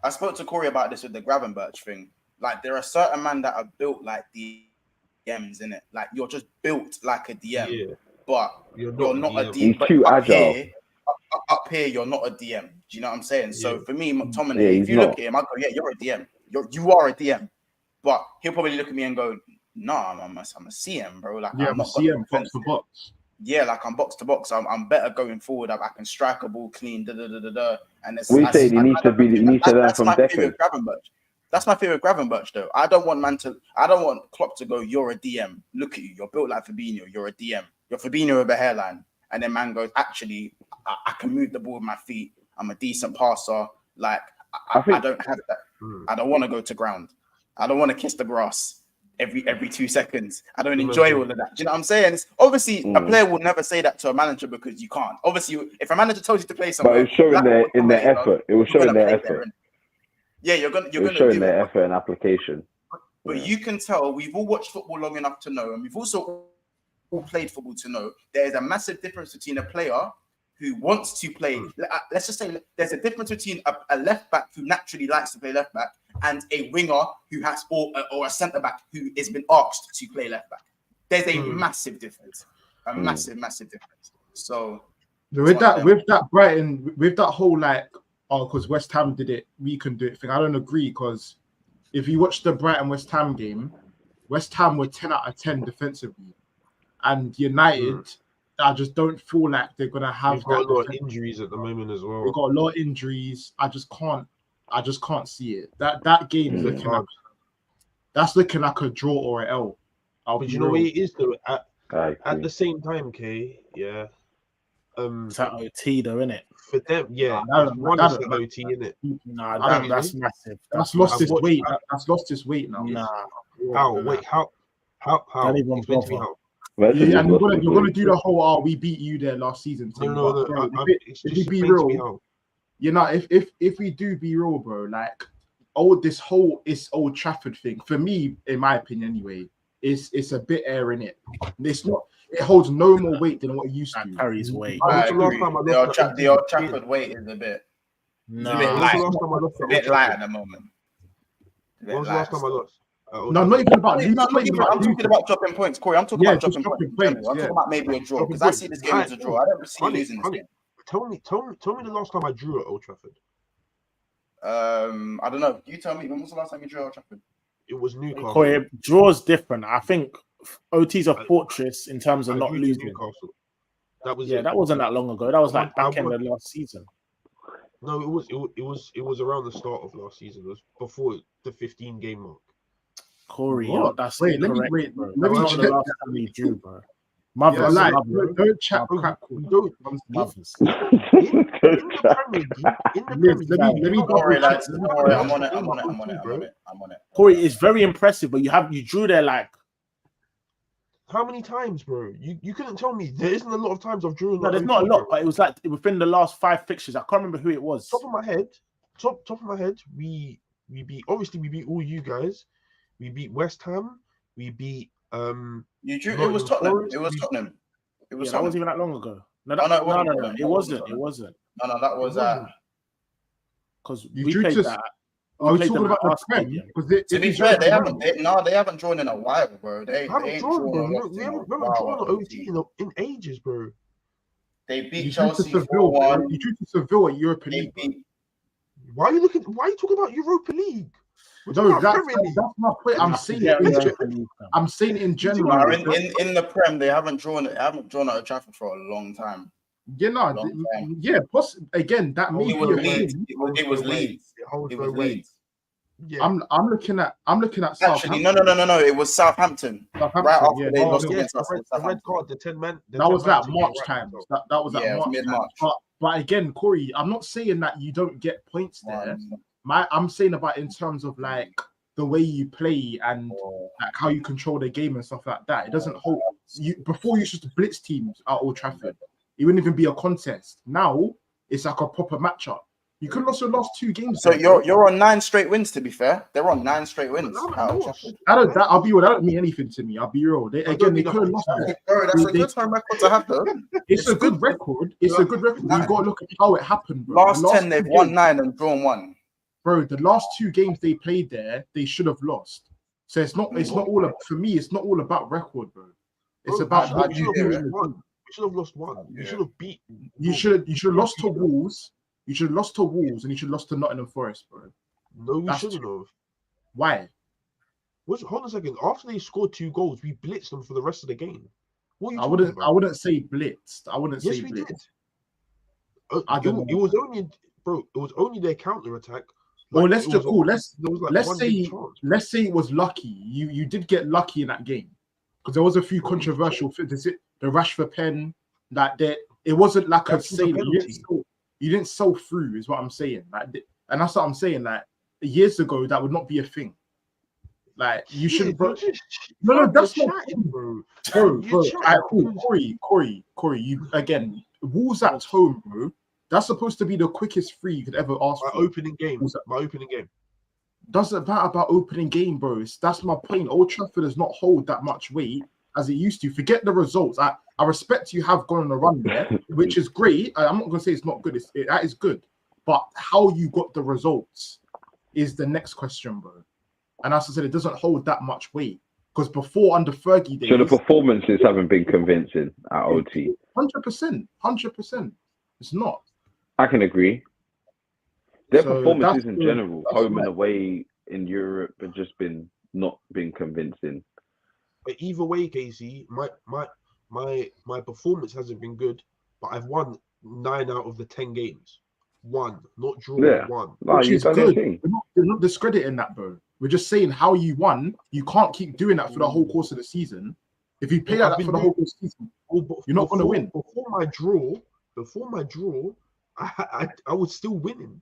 I spoke to Corey about this with the Gravenberch thing. Like, there are certain men that are built like DMs, innit? Like, you're just built like a DM, but you're not a DM. He's too agile. Up here, you're not a DM. Do you know what I'm saying? So for me, McTominay, if you look at him, I go, yeah, you're a DM. You are a DM. But he'll probably look at me and go, No, I'm a CM, bro. Like Yeah, I'm I'm a not gonna CM box defend. to box. Yeah, like I'm box to box. I'm better going forward. I can strike a ball clean. And it's, We say he needs to learn that's from my Deco. favorite Gravenberch. That's my favorite Gravenberch, though. I don't want Klopp to go, you're a DM. Look at you. You're built like Fabinho. You're a DM. You're Fabinho with a hairline. And then man goes, actually, I can move the ball with my feet. I'm a decent passer. Like, I don't have that. I don't want to go to ground. I don't want to kiss the grass every 2 seconds. I don't enjoy all of that. Do you know what I'm saying? It's, obviously, a player will never say that to a manager because you can't. Obviously, if a manager tells you to play somewhere, but it's showing in their effort. It will show in their effort. Yeah, you're gonna show do their it. effort and application. But you can tell we've all watched football long enough to know, and we've also all played football to know there is a massive difference between a player who wants to play. Let's just say there's a difference between a left back who naturally likes to play left back and a winger who has or a centre back who has been asked to play left back. There's a massive difference, massive difference. So with that Brighton, with that whole like, because West Ham did it, we can do it thing. I don't agree, because if you watch the Brighton West Ham game, West Ham were 10 out of 10 defensively, and United, I just don't feel like they're gonna have. They've got a lot of injuries at the moment as well. They've got a lot of injuries. I just can't see it. That game is looking like a draw or an L. But you know what it is though. At the same time, Kay, yeah. It's at OT though, isn't it? For them, yeah. One is the OT, isn't it? Nah, that's massive. That's lost its weight. That's lost its weight now. Nah. How? Wait, how? Don't even Explain to me how. Yeah, and you're gonna do the whole we beat you there last season thing. No. If we be real, you know, if we do be real, bro, like this whole Old Trafford thing, for me, in my opinion anyway, it's a bit air in it. It's not. It holds no more weight than what it used to. Carries weight. The Old Trafford weight is a bit. No, it's a bit light at the moment. When was the last time I lost? No, not even about. I'm talking about dropping points, Corey. I'm talking about dropping points. I'm talking about maybe a draw, because I see this game as a draw. I don't see losing this game. Tell me the last time I drew at Old Trafford. I don't know. You tell me. When was the last time you drew at Old Trafford? It was Newcastle. Corey, draw's different. I think OT's a fortress in terms of not losing. Newcastle. That was that wasn't that long ago. That was like back end of last season. No, it was around the start of last season. It was before the 15 game mark. Corey, that's let me not the last time he drew, bro. Mothers, don't chat crap. Mothers. In the Premier League, I'm on it. Corey, it's very impressive, but you drew there like. How many times, bro? You couldn't tell me. There isn't a lot of times I've drawn. No, there's not a lot, but it was like within the last 5 fixtures. I can't remember who it was. Top of my head, we beat all you guys. We beat West Ham. We beat You drew. It was Tottenham. It was Tottenham. That wasn't even that long ago. No, it wasn't. No, that was because we played that. Are we talking about the Prem? To be fair, they haven't drawn in a while, bro. They haven't drawn, bro. We haven't drawn an OT in ages, bro. They beat Chelsea 4-1. You drew to Seville at Europa League. Why are you talking about Europa League? No, that's my point. I'm saying in general. In the Prem, they haven't drawn at Old Trafford for a long time. Plus again, that may be it was Leeds. Yeah. I'm looking at Actually, no. It was Southampton. Right after they lost against us. The red card, the 10 men. That was that March time. That was that mid-March. But again, Corey, I'm not saying that you don't get points there. I'm saying about in terms of like the way you play and like how you control the game and stuff like that. It doesn't hold you. Before you used to blitz teams at Old Trafford. It wouldn't even be a contest. Now it's like a proper matchup. You could have lost your last 2 games. So you're on 9 straight wins. To be fair, they're on 9 straight wins. I'll be real. That don't mean anything to me. I'll be real. They could have lost. Bro, that's a good time record to have, though. It's a good record. It's a good record. You've got to look at how it happened, bro. Last 10, they've won 9 and drawn 1. Bro, the last 2 games they played there, they should have lost. So it's not all for me. It's not all about record, bro. It's about what you do. You should have lost 1. You should have beat. You should have lost to Wolves. You should have lost to Wolves, and you should have lost to Nottingham Forest, bro. No, we shouldn't have. Why? Hold on a second. After they scored 2 goals, we blitzed them for the rest of the game. What are you I talking wouldn't. about? I wouldn't say blitzed. I wouldn't Yes, say we blitzed. did. I don't know. It was only, bro. It was only their counter attack. Well, let's it just was cool. there was like one big chance. Let's say it was lucky. You did get lucky in that game because there was a few Bro, controversial. Is it the Rashford pen that it wasn't like a That was a sailor. penalty. You didn't sell through, is what I'm saying. Like, and that's what I'm saying. Like years ago, that would not be a thing. Like you shouldn't. No, that's not bro. Bro. Alright, cool. Corey. You again. Wolves at home, bro. That's supposed to be the quickest free you could ever ask My for. opening game. Doesn't matter about opening game, bro. That's my point. Old Trafford does not hold that much weight as it used to. Forget the results. I respect you have gone on a run there, which is great. I'm not gonna say it's not good. That is good, but how you got the results is the next question, bro. And as I said, it doesn't hold that much weight because before under Fergie days, So the performances haven't been convincing at OT. 100%. It's not. I can agree. Their So performances in that's general, home and right. away in Europe, have just not been convincing. But either way, Casey, my performance hasn't been good, but I've won 9 out of the 10 games. One, not draw. Yeah. One. No, Which you've is done your good. thing. We're not discrediting that, bro. We're just saying how you won. You can't keep doing that for the whole course of the season. If you play like that for the whole course of the season, you're not going to win. Before my draw, I was still winning.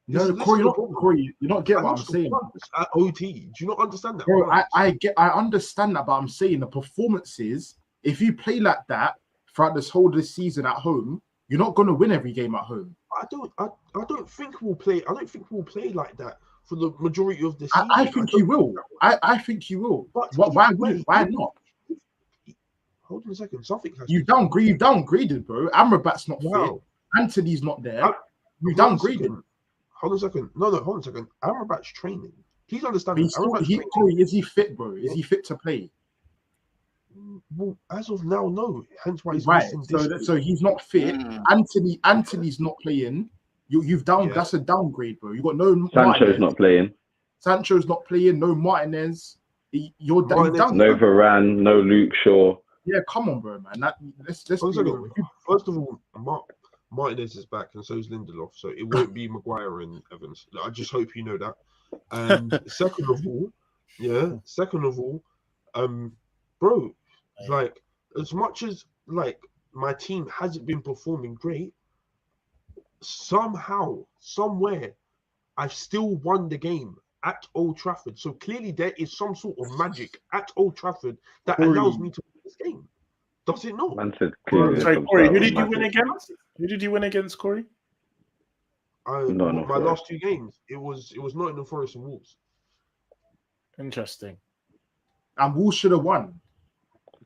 No, Corey, you're not getting what I'm saying. At OT, do you not understand that? Bro, I understand that, but I'm saying the performances. If you play like that throughout this whole season at home, you're not going to win every game at home. I don't think we'll play. I don't think we'll play like that for the majority of the season. I think you will. I think you will. But why wouldn't? Why not? Hold on a second. Something has you downgraded, bro. Amrabat's not fit. Anthony's not there. You downgraded. Hold on a second. No, hold on a second. Amrabat's training. Please understand. Corey, is he fit, bro? Is he fit to play? Well, as of now, no. Hence why he's missing. So he's not fit. Anthony's not playing. You've down. Yeah. That's a downgrade, bro. You got no. Sancho's not playing. Sancho's not playing. No Martinez. You're down. No Varane. No Luke Shaw. Yeah, come on, bro, man. Let's First of all, Martinez is back, and so is Lindelof. So it won't be Maguire and Evans. I just hope you know that. And second of all, bro, like as much as like my team hasn't been performing great, somehow, somewhere, I've still won the game at Old Trafford. So clearly there is some sort of magic at Old Trafford that allows me to win this game. Does it not? Sorry, Corey, who did you win against? Who did you win against, Corey? My last 2 games, it was Nottingham Forest and Wolves. Interesting. And Wolves should have won.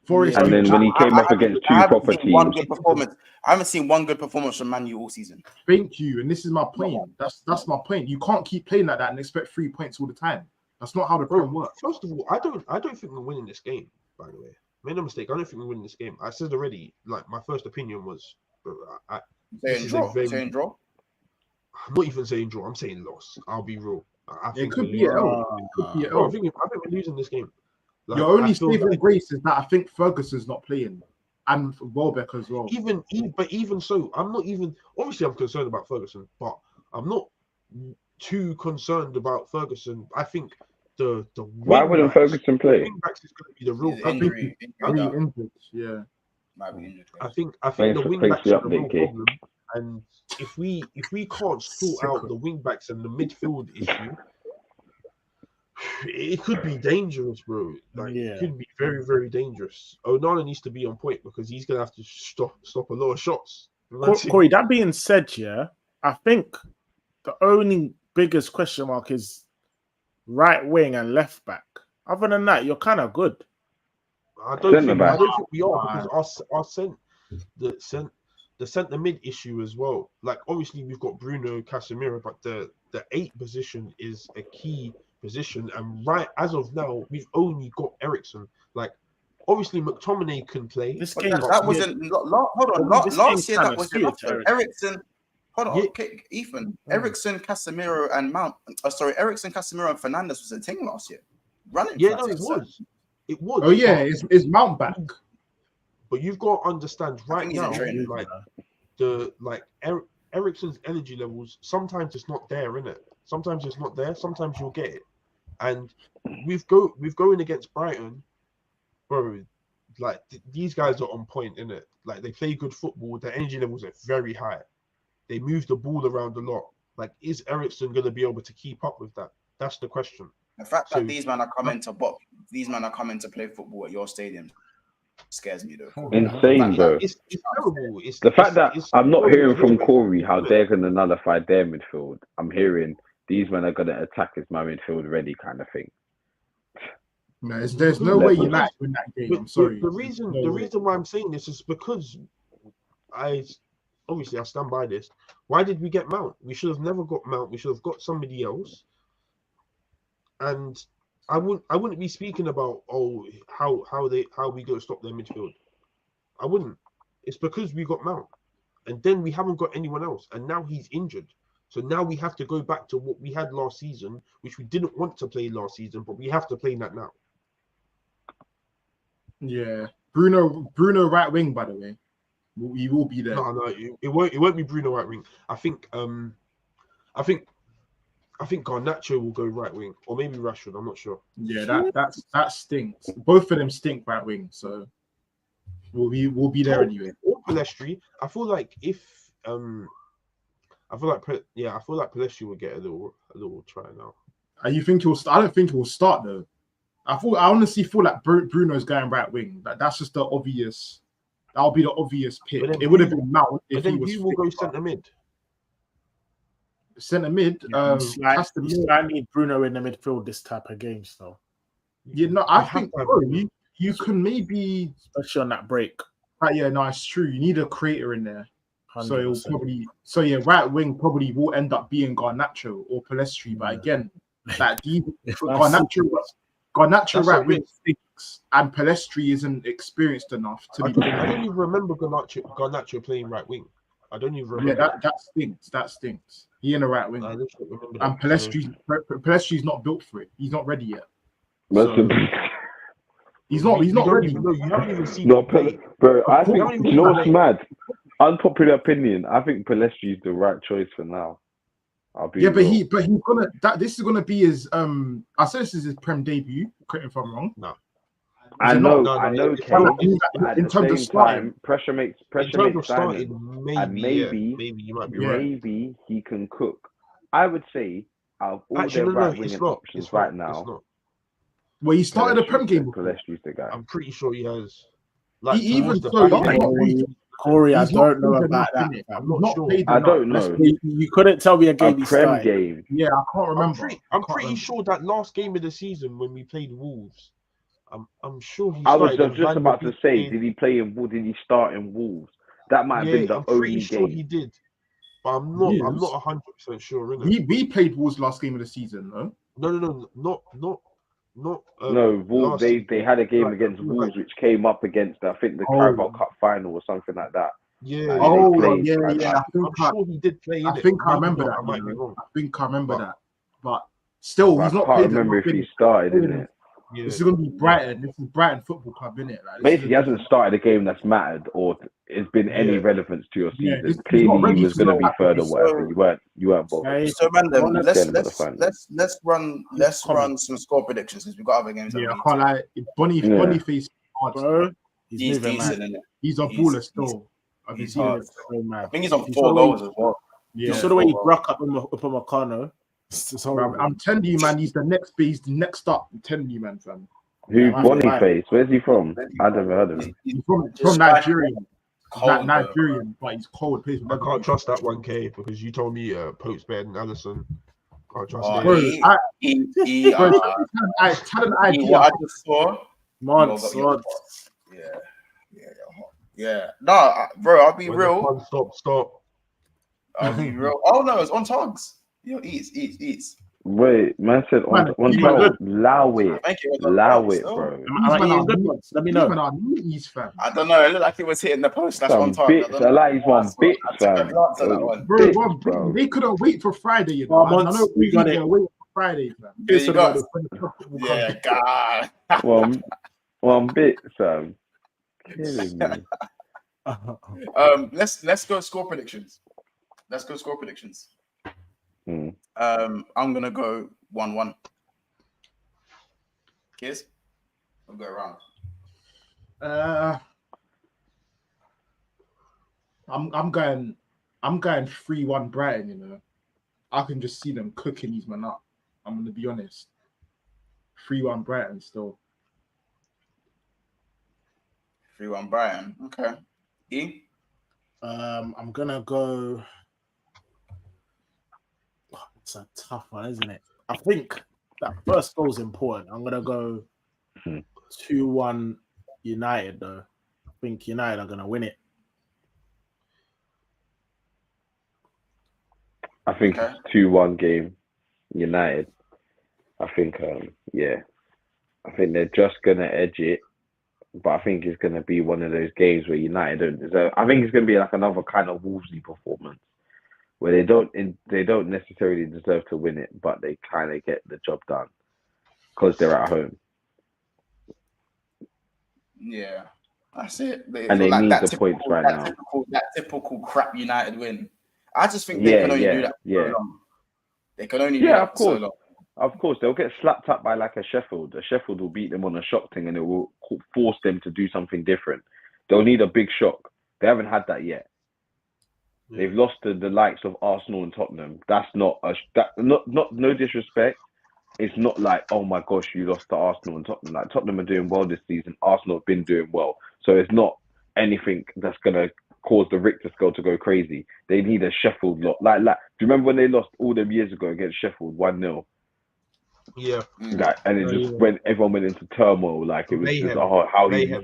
Forest. And then when he came up against 2 proper teams, one good performance. I haven't seen one good performance from Man U all season. Thank you, and this is my point. That's my point. You can't keep playing like that and expect 3 points all the time. That's not how the Prem works. First of all, I don't think we're winning this game. By the way, made no mistake. I don't think we're winning this game. I said already. Like my first opinion was, saying draw. I'm not even saying draw. I'm saying loss. I'll be real. I think it could be an L. I think we're losing this game. Like, your only saving grace is that I think Ferguson's not playing, and Welbeck as well. Even so, I'm not even. Obviously, I'm concerned about Ferguson, but I'm not too concerned about Ferguson. I think the why wouldn't Ferguson play? Wingbacks is going to be the real injury. Injured, yeah. Might be injured. I think the wingbacks are the real problem. And if we can't sort out the wingbacks and the midfield issue, it could be dangerous, bro. It could be very, very dangerous. Onana needs to be on point because he's gonna have to stop a lot of shots. Corey, that being said, I think the only biggest question mark is right wing and left back. Other than that, you're kind of good. I don't think we are because the centre mid issue as well. Like obviously we've got Bruno, Casemiro, but the 8 position is a key position, and right as of now we've only got Eriksen. Like obviously McTominay can play. This game that wasn't. Hold on, last year that was enough. Eriksen. Hold on, Ethan. Eriksen, Casemiro, and Eriksen, Casemiro, and Fernandes was a thing last year. running. Yeah, no, it was. It was. Oh yeah, it's Mount back. But you've got to understand right he's in now, training. like Ericsson's energy levels. Sometimes it's not there, innit? Sometimes it's not there. Sometimes you'll get it. And we've going against Brighton, bro. Like these guys are on point, innit? Like they play good football. Their energy levels are very high. They move the ball around a lot. Like, is Ericsson going to be able to keep up with that? That's the question. The fact that these men are coming to play football at your stadium scares me, though. Insane, bro. It's terrible. The fact that I'm not hearing from Corey how they're going to nullify their midfield. I'm hearing these men are going to attack as my midfield ready kind of thing. No, there's no way you like win that game. I'm sorry. The reason why I'm saying this is because I stand by this. Why did we get Mount? We should have never got Mount. We should have got somebody else. And I wouldn't be speaking about how we go stop their midfield. I wouldn't. It's because we got Mount, and then we haven't got anyone else, and now he's injured. So now we have to go back to what we had last season, which we didn't want to play last season, but we have to play that now. Yeah, Bruno right wing, by the way, he will be there. No, it won't be Bruno right wing. I think Garnacho will go right wing, or maybe Rashford. I'm not sure. Yeah, that stinks. Both of them stink right wing, so we'll be there anyway. Or Palestri. I feel like Palestri will get a little try now. You think he'll? I don't think he'll start though. I honestly feel like Bruno's going right wing. That's just the obvious. That'll be the obvious pick. It would have been Mount if he was. Who will go centre mid? Centre mid. I need Bruno in the midfield this type of games, though. Yeah, no, I think you can maybe, especially on that break. Yeah, no, it's true. You need a creator in there. 100%. So right wing probably will end up being Garnacho or Palestri. But again, like Garnacho right wing stinks, and Palestri isn't experienced enough to be. I don't even remember Garnacho playing right wing. I don't even remember. Yeah, that stinks. That stinks. He in the right wing, and Palestri's not built for it. He's not ready yet. So, he's not ready. You haven't even seen. No, bro. I think you know what's mad. Unpopular opinion. I think Palestri is the right choice for now. But he's gonna. This is gonna be his. I said this is his Prem debut. Correct me if I'm wrong. No. I know. Kane, in terms of starting, pressure makes starting, and maybe you might be right. Maybe he can cook. I would say out of all their right wing options right now. Well, he started a Prem game. Palestri's the guy. I'm pretty sure he has. Like, he even Corey, I don't know about that. I'm not sure. I don't know. You couldn't tell me a game he started. Game. Yeah, I can't remember. I'm pretty sure that last game of the season when we played Wolves, I'm sure he. I was just about to say, did he start in Wolves? That might have been the only game. Sure he did, but I'm not 100% sure. Innit? We played Wolves last game of the season, no? No, Wolves. They had a game against Wolves, which came up against I think the Carabao Cup final or something like that. Yeah. I'm sure he did play. I think I remember that. I might be wrong. I think I remember that, but still, he's not. I can't remember if he started, isn't it? Yeah. This is going to be Brighton. This is Brighton Football Club, isn't it? Like, basically, he hasn't started a game that's mattered or has been any relevance to your season. Clearly, he was going to be third or whatever. You weren't bothered. So, man, let's run some score predictions because we've got other games. Yeah, I can't lie. Boniface, bro. He's decent. He's a baller still. I think he's on 4 goals as well. Yeah. You saw the way he broke up Upamecano. I'm telling you, man, he's the next up. I'm telling you, man, fam. Who? Boniface? Where's he from? I've never heard of him. He's from Nigeria. Nigerian, but he's cold. I can't trust that 1K because you told me Pope's better than Allison. Can't trust him. Talent ID. What I just saw. Yeah. No, bro, I'll be real. Stop. I'll be real. Oh no, it's on Togs. Yo, eats. Wait, man said on Togs. Allow it, bro. Let me know. I don't know. It looked like it was hitting the post. That's on Togs. I like he's one bit, fam. Bro, they couldn't wait for Friday. You know? We got it. Friday, man. There you go. Yeah, God. One bit, Sam. Killing me. Let's go score predictions. I'm gonna go 1-1. Cheers. We'll go around. I'm going 3-1 Brighton, you know. I can just see them cooking these men up. I'm gonna be honest. 3-1 Brighton still. 3-1 Brighton. Okay. E? I'm gonna go. It's a tough one, isn't it? I think that first goal is important. I'm gonna go 2-1 United, though. I think United are gonna win it. I think it's 2-1 game, United. I think, I think they're just gonna edge it, but I think it's gonna be one of those games where United don't deserve. I think it's gonna be like another kind of Wolvesy performance, where they don't necessarily deserve to win it, but they kind of get the job done because they're at home. Yeah, that's it. And they need the points right now. That typical crap United win. I just think they can only do that for so long. They can only do that for so long. Of course, they'll get slapped up by like a Sheffield. A Sheffield will beat them on a shock thing, and it will force them to do something different. They'll need a big shock. They haven't had that yet. Yeah. They've lost to the likes of Arsenal and Tottenham. That's not no disrespect. It's not like, oh my gosh, you lost to Arsenal and Tottenham. Like, Tottenham are doing well this season. Arsenal have been doing well. So it's not anything that's gonna cause the Richter scale to go crazy. They need a Sheffield lot. Like, do you remember when they lost all them years ago against Sheffield 1-0? Yeah. Like, and it just when everyone went into turmoil, like it was just how do you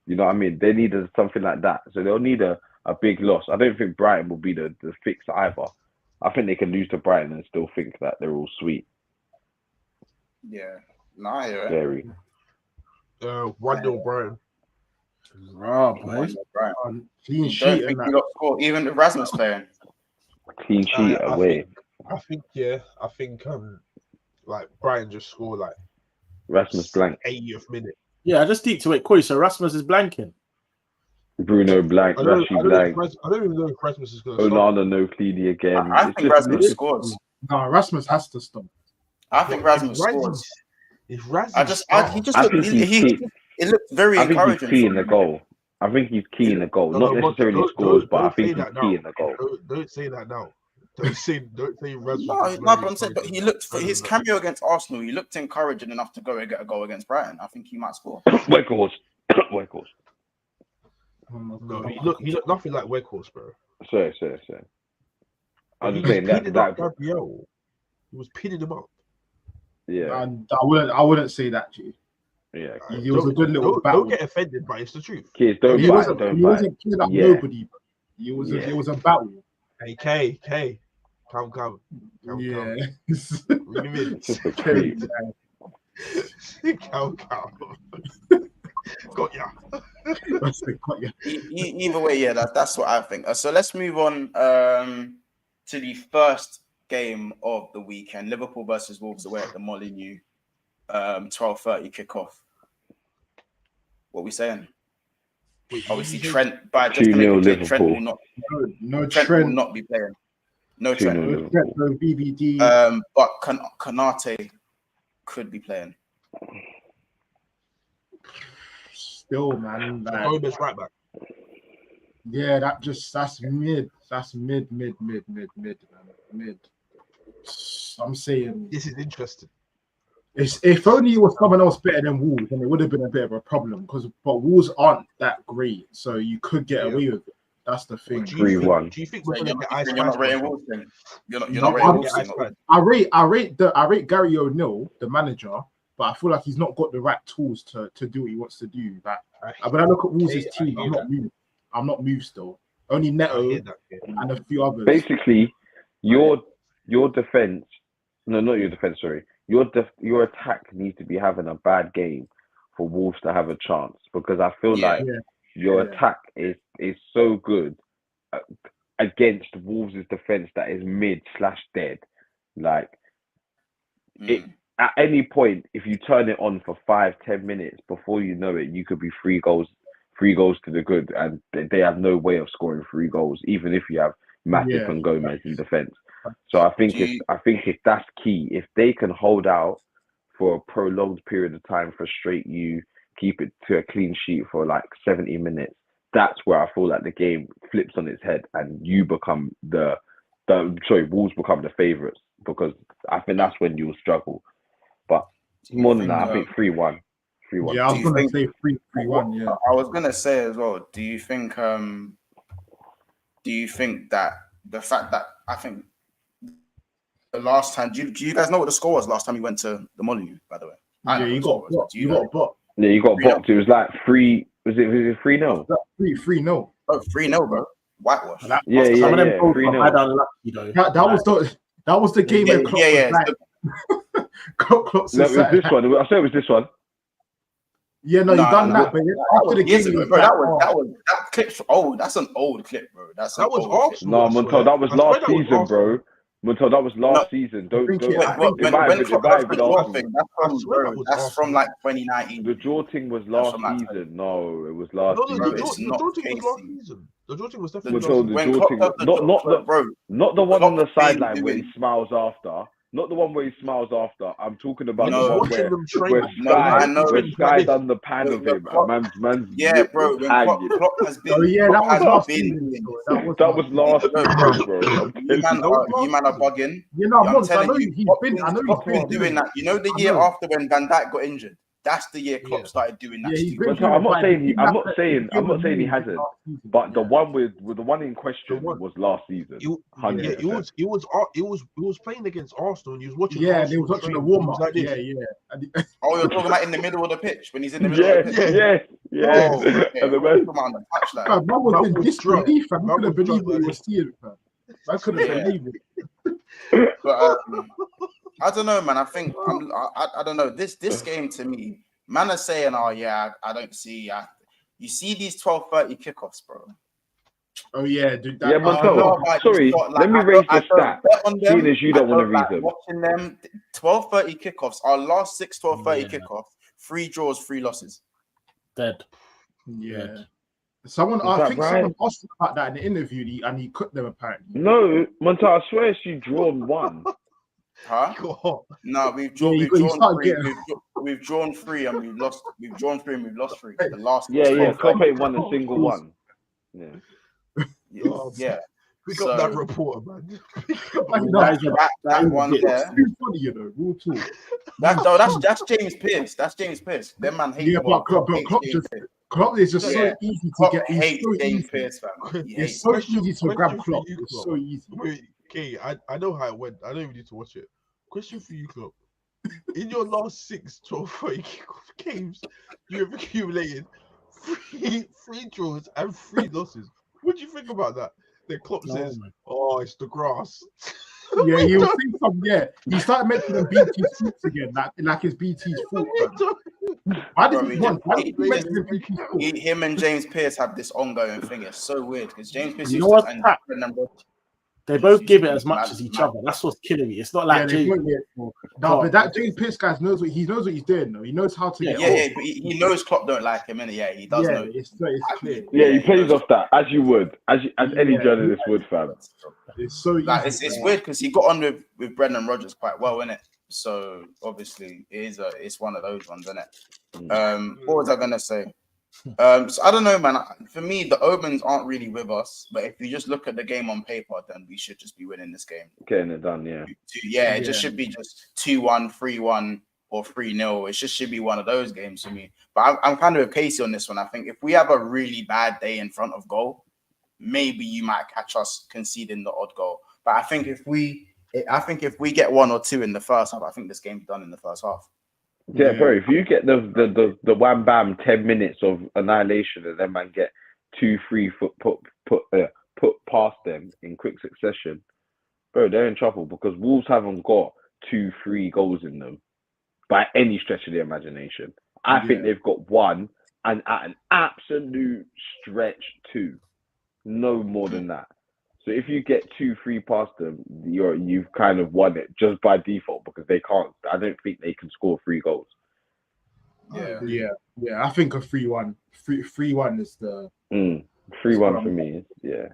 you know what I mean? They needed something like that. So they'll need a big loss. I don't think Brighton will be the fix either. I think they can lose to Brighton and still think that they're all sweet. Yeah. No, I hear it. Very. 1-0 Brighton. Clean sheet. Even if Rasmus playing. Clean sheet away. I think like Brighton just scored like Rasmus blank 80th minute. Yeah, I just deep to it. Corey, so Rasmus is blanking. Bruno blank, Rashi blank. I don't even know if Rasmus is going to start. Onana no Cleedy again. I think Rasmus scores. No, Rasmus has to stop. I think Rasmus scores. If Rasmus, it looked very encouraging. I think he's key in the goal. I think he's key in the goal. Not necessarily scores, but I think he's key in the goal. Don't say that now. Don't say Rasmus. No, but I'm saying, but he looked for his cameo against Arsenal. He looked encouraging enough to go and get a goal against Brighton. I think he might score. Weghorst. No, he looked nothing like Weghorst, bro. Sorry. I'm just saying that Gabriel, he was pinning him up. Yeah, and I wouldn't say that, G. Yeah, he was a good little battle. Don't get offended, but it's the truth. Kids, don't fight. He wasn't killing up nobody. It was a battle. Hey, K, come. Yeah. What do you mean? Come. Got ya. Either way, yeah, that's what I think. So let's move on to the first game of the weekend. Liverpool versus Wolves away at the Molineux. 12:30 kickoff. What are we saying? Obviously, Trent. But just to make it clear, Trent will not. Trent will not be playing. No Trent. No BBD. But Kanate could be playing. Still, man. Gomez right back. Yeah, that's mid. That's mid, man. Mid. I'm saying this is interesting. If only it was someone else better than Wolves, then it would have been a bit of a problem. But Wolves aren't that great, so you could get away with it. That's the thing. 3-1. Do you think we're going to get ice? You're not rating Wolves? You're not rating Wolves? I rate Gary O'Neill, the manager, but I feel like he's not got the right tools to do what he wants to do. Like, when I look at Wolves' team, I'm not moved still. Only Neto and a few others. Basically, your defense. No, not your defense. Sorry. Your attack needs to be having a bad game for Wolves to have a chance, because I feel like your attack is so good against Wolves' defense that is mid/dead. Like, At any point, if you turn it on for 5-10 minutes, before you know it, you could be 3 goals to the good, and they have no way of scoring 3 goals, even if you have Matip and Gomez in defence. So I think if that's key, if they can hold out for a prolonged period of time, frustrate you, keep it to a clean sheet for like 70 minutes, that's where I feel like the game flips on its head and you become Wolves become the favourites, because I think that's when you'll struggle. But more than that, I think 3-1. 3-1. Yeah, I was going to say 3-1. Yeah, I was going to say as well. Do you think that the fact that I think the last time, do you guys know what the score was last time you went to the Molyneux? By the way, you got blocked. You got blocked. Yeah, you got blocked. It was like 3. Was it 3-0? 3-0. Oh, 3-0, bro. Whitewash. Yeah. Some of them goals 3-0. were bad unlucky though. That was the game where Klopp was like, Klopp's No, it was this one. I said it was this one. Yeah, no, you done that, but after the game, bro, that clip's old. That's an old clip, bro. That was No, Arsenal. Montel, that was last season, bro. Montel, that was last season. Don't. When Klopp got the draw thing, that's from like 2019. The draw thing was last season. No, it was last season. The draw thing was last season. The draw thing was definitely the draw thing. Not the one on the sideline where he smiles after. Not the one where he smiles after. I'm talking about the one where Sky done the pan of him. Man's yeah, bro. Klopp has been. Oh yeah, that was last season. That was last season, bro. You man are bugging. You know, I know he's been doing that. You know, the year after when Van Dijk got injured. That's the year Klopp started doing that. I'm not saying he hasn't. But the one in question was last season. It was playing against Arsenal and he was watching. Yeah, they was watching the warm up. Like yeah. Oh, you're talking about in the middle of the pitch when he's in the middle of the pitch. Yeah. Oh, okay. And the man was in disbelief. I couldn't believe what he was seeing. I couldn't believe it. But I don't know, man. I think I don't know. This game to me, man are saying, "Oh yeah, I don't see." You see these 12:30 kickoffs, bro. Oh yeah, dude. Montel. Sorry, let me raise the stat. Seeing as you don't want to read them. Watching them, 12:30 kickoffs. Our last 6 12:30 kickoffs, 3 draws, 3 losses. Dead. Yeah. Someone asked about that in the interview, and he cut them apparently. No, Montel, I swear you drawn 1. Huh? No, we've drawn 3 and we've lost. We've drawn 3 and we've lost 3. The last. Klopp ain't won a single one. Yeah. We got that reporter, man. that one there. Too funny, you know. Real talk. That's James Pearce. That's James Pearce. Them man hate. Yeah, but Klopp is just so easy to get. Hate James Pearce, fam. It's so easy to grab Klopp. It's so easy. Wait, okay, I know how it went. I don't even need to watch it. Question for you, Klopp. In your last 6 12:30 games, you have accumulated 3 draws and 3 losses. What do you think about that? Then Klopp says, "Oh, it's the grass." Yeah, he was saying something. Yeah, he started mentioning BT's faults again, like it's BT's fault. Why did he want? Him and James Pearce have this ongoing thing. It's so weird because James Pearce. You know what? They both give it as much as each other. That's what's killing me. It's not like but that James Pearce guy knows what he's doing. Though he knows how to. But he knows Klopp don't like him, innit? Yeah, he does know. It's clear. Yeah, he plays off that as you would, as any journalist would, fam. It's so easy. It's weird because he got on with Brendan Rodgers quite well, innit? So obviously it's one of those ones, innit? What was I gonna say? So I don't know, man. For me, the omens aren't really with us. But if you just look at the game on paper, then we should just be winning this game. Getting it done, yeah. It just should be just 2-1, 3-1, or 3-0. It just should be one of those games for me. But I'm kind of with Casey on this one. I think if we have a really bad day in front of goal, maybe you might catch us conceding the odd goal. But I think if we get 1 or 2 in the first half, I think this game's done in the first half. Yeah, bro. If you get the wham bam 10 minutes of annihilation and then man get 2-3 put past them in quick succession, bro, they're in trouble because Wolves haven't got 2-3 goals in them by any stretch of the imagination. I think they've got 1 and at an absolute stretch 2, no more than that. So if you get 2-3 past them, you've kind of won it just by default because they can't. I don't think they can score 3 goals. Yeah. I think a 3-1. 3-1 is the 3-1 for me. Yeah.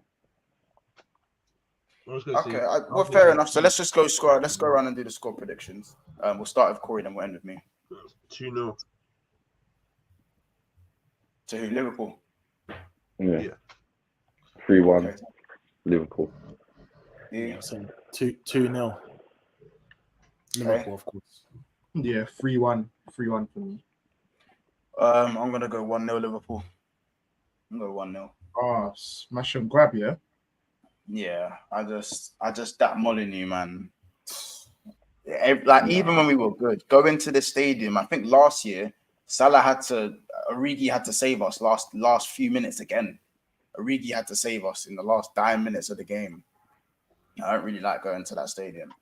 Okay, well, fair enough. So let's just go score. Let's go around and do the score predictions. We'll start with Corey, then we'll end with me. 2-0. To who? Liverpool. Yeah. 3-1. Okay. Liverpool. Yeah, so 2-0. Liverpool, of course. Yeah, 3-1. 3-1 for me. I'm gonna go 1-0 Liverpool. I'm gonna go 1-0. Oh, smash and grab, yeah. Yeah, I just that Molyneux, man. Like even when we were good, going to the stadium. I think last year Origi had to save us last few minutes again. Origi had to save us in the last 9 minutes of the game. I don't really like going to that stadium.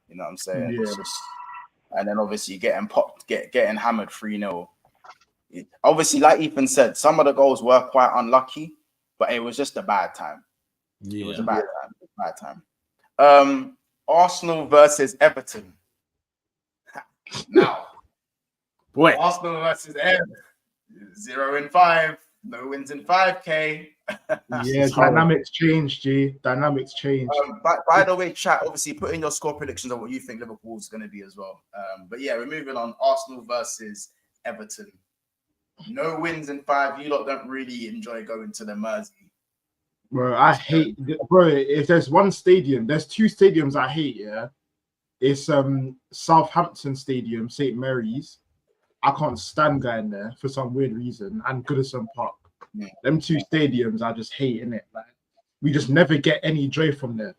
You know what I'm saying? Yeah. It's just, and then obviously getting hammered 3-0. Obviously, like Ethan said, some of the goals were quite unlucky, but it was just a bad time. Yeah. It was a bad time. Arsenal versus Everton. Now, Boy. Arsenal versus Everton. 0-5. No wins in 5K. Yeah, dynamics change, G. Dynamics change. By the way, chat, obviously put in your score predictions on what you think Liverpool's going to be as well. But yeah, we're moving on. Arsenal versus Everton. No wins in 5. You lot don't really enjoy going to the Mersey. Bro, I hate, bro, if there's one stadium, there's 2 stadiums I hate, yeah. It's Southampton Stadium, St. Mary's. I can't stand going there for some weird reason, and Goodison Park. Yeah. Them 2 stadiums I just hate, innit? Like, we just never get any joy from there.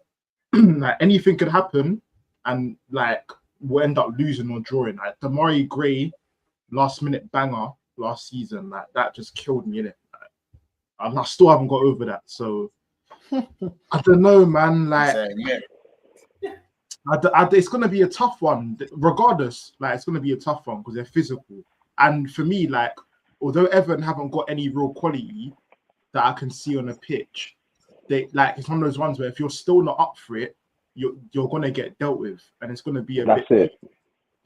Like, anything could happen, and like we'll end up losing or drawing. Like the Murray Gray last minute banger last season, like that just killed me, innit? And I still haven't got over that. So I don't know, man. Like, it's gonna be a tough one, regardless. Like, it's gonna be a tough one because they're physical. And for me, like, although Everton haven't got any real quality that I can see on a pitch, they like it's one of those ones where if you're still not up for it, you're gonna get dealt with, and it's gonna be a bit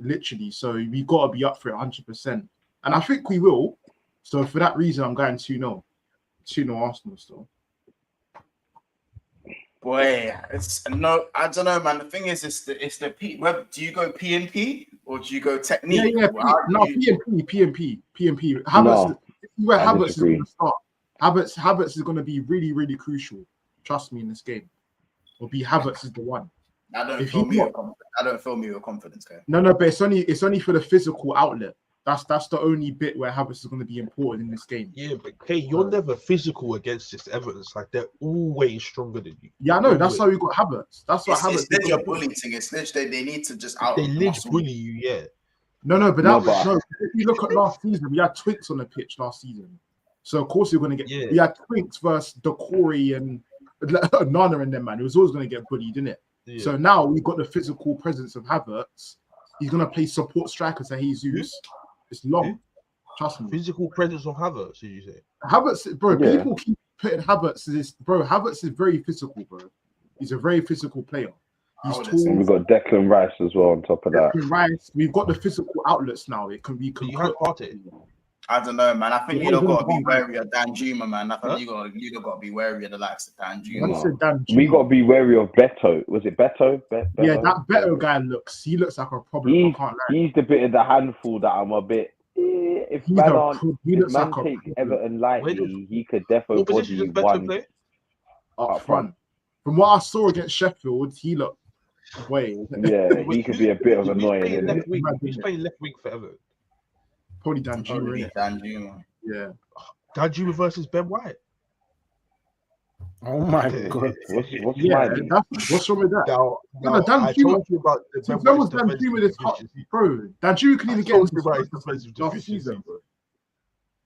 literally. So we gotta be up for it 100%, and I think we will. So for that reason, I'm going 2-0. 2-0 Arsenal still. Boy, it's no, I don't know, man. The thing is, it's the P. Where do you go P&P or do you go technique? Yeah. No, P&P. Havertz, where Havertz is going to start. Havertz is going to be really, really crucial. Trust me in this game. Will be Havertz is the one. I don't feel me with confidence, guy. No, but it's only for the physical outlet. That's the only bit where Havertz is going to be important in this game. Yeah, but hey, you're never physical against this Everton. It's like they're always stronger than you. Yeah, I know. That's why we got Havertz. That's why Havertz. It's literally a bullying thing. It's literally they need to just out. They literally bully you, yeah. No, but if you look at last season, we had Twinks on the pitch last season. So of course you're going to get. Yeah. We had Twinks versus Decore and Nana and them, man. It was always going to get bullied, didn't it? Yeah. So now we've got the physical presence of Havertz. He's going to play support strikers to Jesus. It's long. Trust me. Physical presence of Havertz, did you say? Havertz, bro, people keep putting Havertz as bro. Havertz is very physical, bro. He's a very physical player. He's tall. And we've got Declan Rice as well on top of that. Declan Rice. We've got the physical outlets now. It can be. I don't know, man. I think you don't got to be wary of Dan Juma, man. I think you got to be wary of the likes of Dan Juma. We got to be wary of Beto. Was it Beto? Yeah, that Beto guy looks like a problem. He's the bit of the handful that I'm a bit. If man takes Everton lightly, he could definitely body one up front. From what I saw against Sheffield, he looked Yeah, he could be a bit of annoying. He's playing left wing for Everton. Probably Dan Juma. Yeah. Dan Juma versus Ben White. Oh my god! What's wrong with that? I told you about when was Dan Juma this hot, bro? Dan Juma couldn't even get into the last season, bro.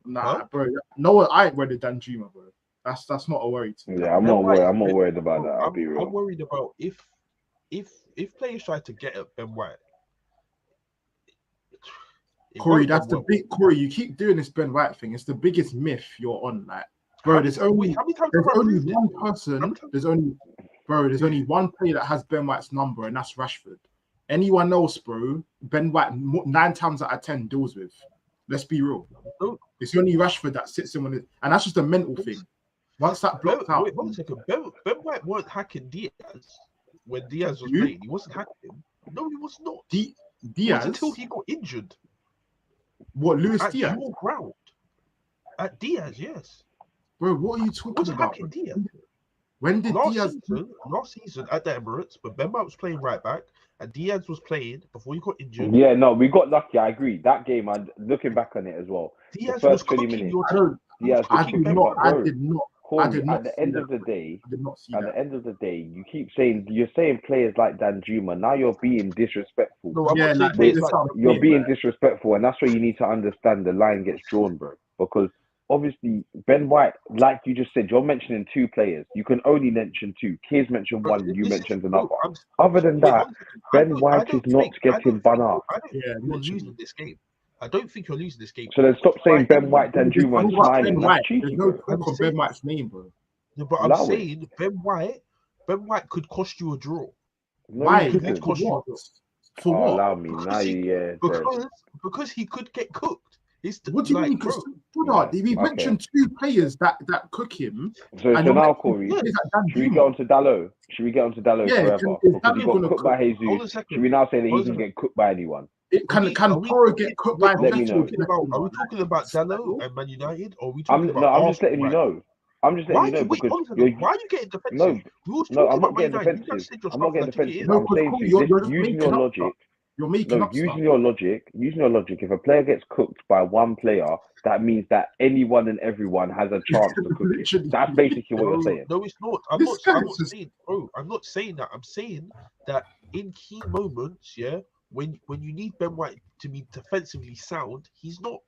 Nah, bro. No, I ain't worried Dan Juma, bro. That's not a worry to me. Yeah, I'm not worried about that. I'll be real. I'm worried about if players try to get at Ben White. Corey, that's the big Corey. You keep doing this Ben White thing. It's the biggest myth you're on. Like, Bro, there's only how many times have I one proved it? person. There's only one player that has Ben White's number, and that's Rashford. Anyone else, bro, Ben White 9 times out of 10 deals with. Let's be real. No. It's only Rashford that sits in and that's just a mental thing. Once that blocked out, wait 1 second. Ben White weren't hacking Diaz when Diaz was playing. He wasn't hacking him. No, he was not. Diaz It was until he got injured. What, Luis At Diaz? your ground. At Diaz, yes. Bro, what are you talking about? Hacking Diaz. When did Diaz? Last season at the Emirates, but Ben White was playing right back, and Diaz was playing before he got injured. Yeah, no, we got lucky. I agree. That game, looking back on it as well. Diaz the was first 20 cooking minutes. your team. Diaz I was did cooking, not. but I bro, did not. Corey, I did not at the see end that. of the day, I did not see at that. the end of the day, you keep saying you're saying players like Danjuma. Now you're being disrespectful. No, I'm Yeah, not like, saying this like sounds You're weird, being man. disrespectful, and that's where you need to understand the line gets drawn, bro. Because obviously, Ben White, like you just said, you're mentioning 2 players. You can only mention 2. Kiers mentioned Bro, one, you this is- mentioned bro, another. Other than that, Ben White is not getting bun up. I don't think Yeah, you're literally. losing this game. I don't think you're losing this game. So then stop saying By Ben White, any- Danjuma, and Talk about smiling. Ben That's White. cheeky, There's no bro. talk of Ben White's name, bro. No, but Allow I'm it. saying Ben White could cost you a draw. No, Why? he couldn't. Could cost you What? a draw. For Oh, what? allow me. Now you, Because he could get cooked. It's What do you like, mean? bro, Brother, we Okay. mentioned 2 players that cook him. So and you're now, mentioning Corey, players like should we Danjuma. get on to Dalot? Should we get on to Dalot Yeah, forever? is Because Dalot he got gonna cooked by cook? hold on a Jesus. second. Should we now say that he Hold on a can second. get cooked by anyone? Can Porro get cooked by Let me know. Are we talking about Dalot and Man United, or are we I'm talking about I'm just letting you Arsenal? know. I'm just letting you know because Why are you getting defensive? no, We was no, talking I'm about not getting Man United. You defensive. guys said your I'm not stuff, getting I took it defensive. in. No, I'm saying to Corey, you, you're just using making your up logic. stuff. You're making No, up stuff. using your logic. If a player gets cooked by one player, that means that anyone and everyone has a chance to cook it. Literally. That's basically what you're saying. No, it's not. I'm This not guy's just- saying, bro. I'm not saying that. I'm saying that in key moments, yeah, when you need Ben White to be defensively sound, he's not.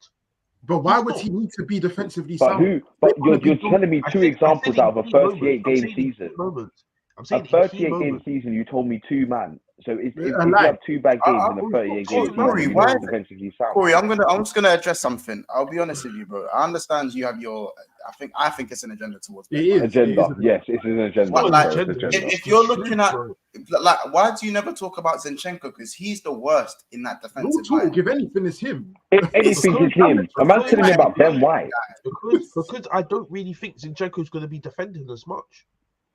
But why He's would not. he need to be defensively But sound? who? But you're telling me I 2 said- I examples said out of a in key moments. 38 I'm game saying in key season. moments. I'm A saying in key 38 game moments. season, you told me 2 man. So if you like- have 2 bad games in a 38 game season, Corey, you're why- not defensively sound. Corey, I'm just gonna address something. I'll be honest with you, bro. I understand you have your. I think it's an agenda towards. It is. Agenda. Yes, it's an agenda. What, bro, like, it's agenda. if you're looking at Bro. like, why do you never talk about Zinchenko? Because he's the worst in that No defensive talk. line. If anything, it's him. If anything is him. A man's telling me about Ben White. Because I don't really think Zinchenko's going to be defending as much.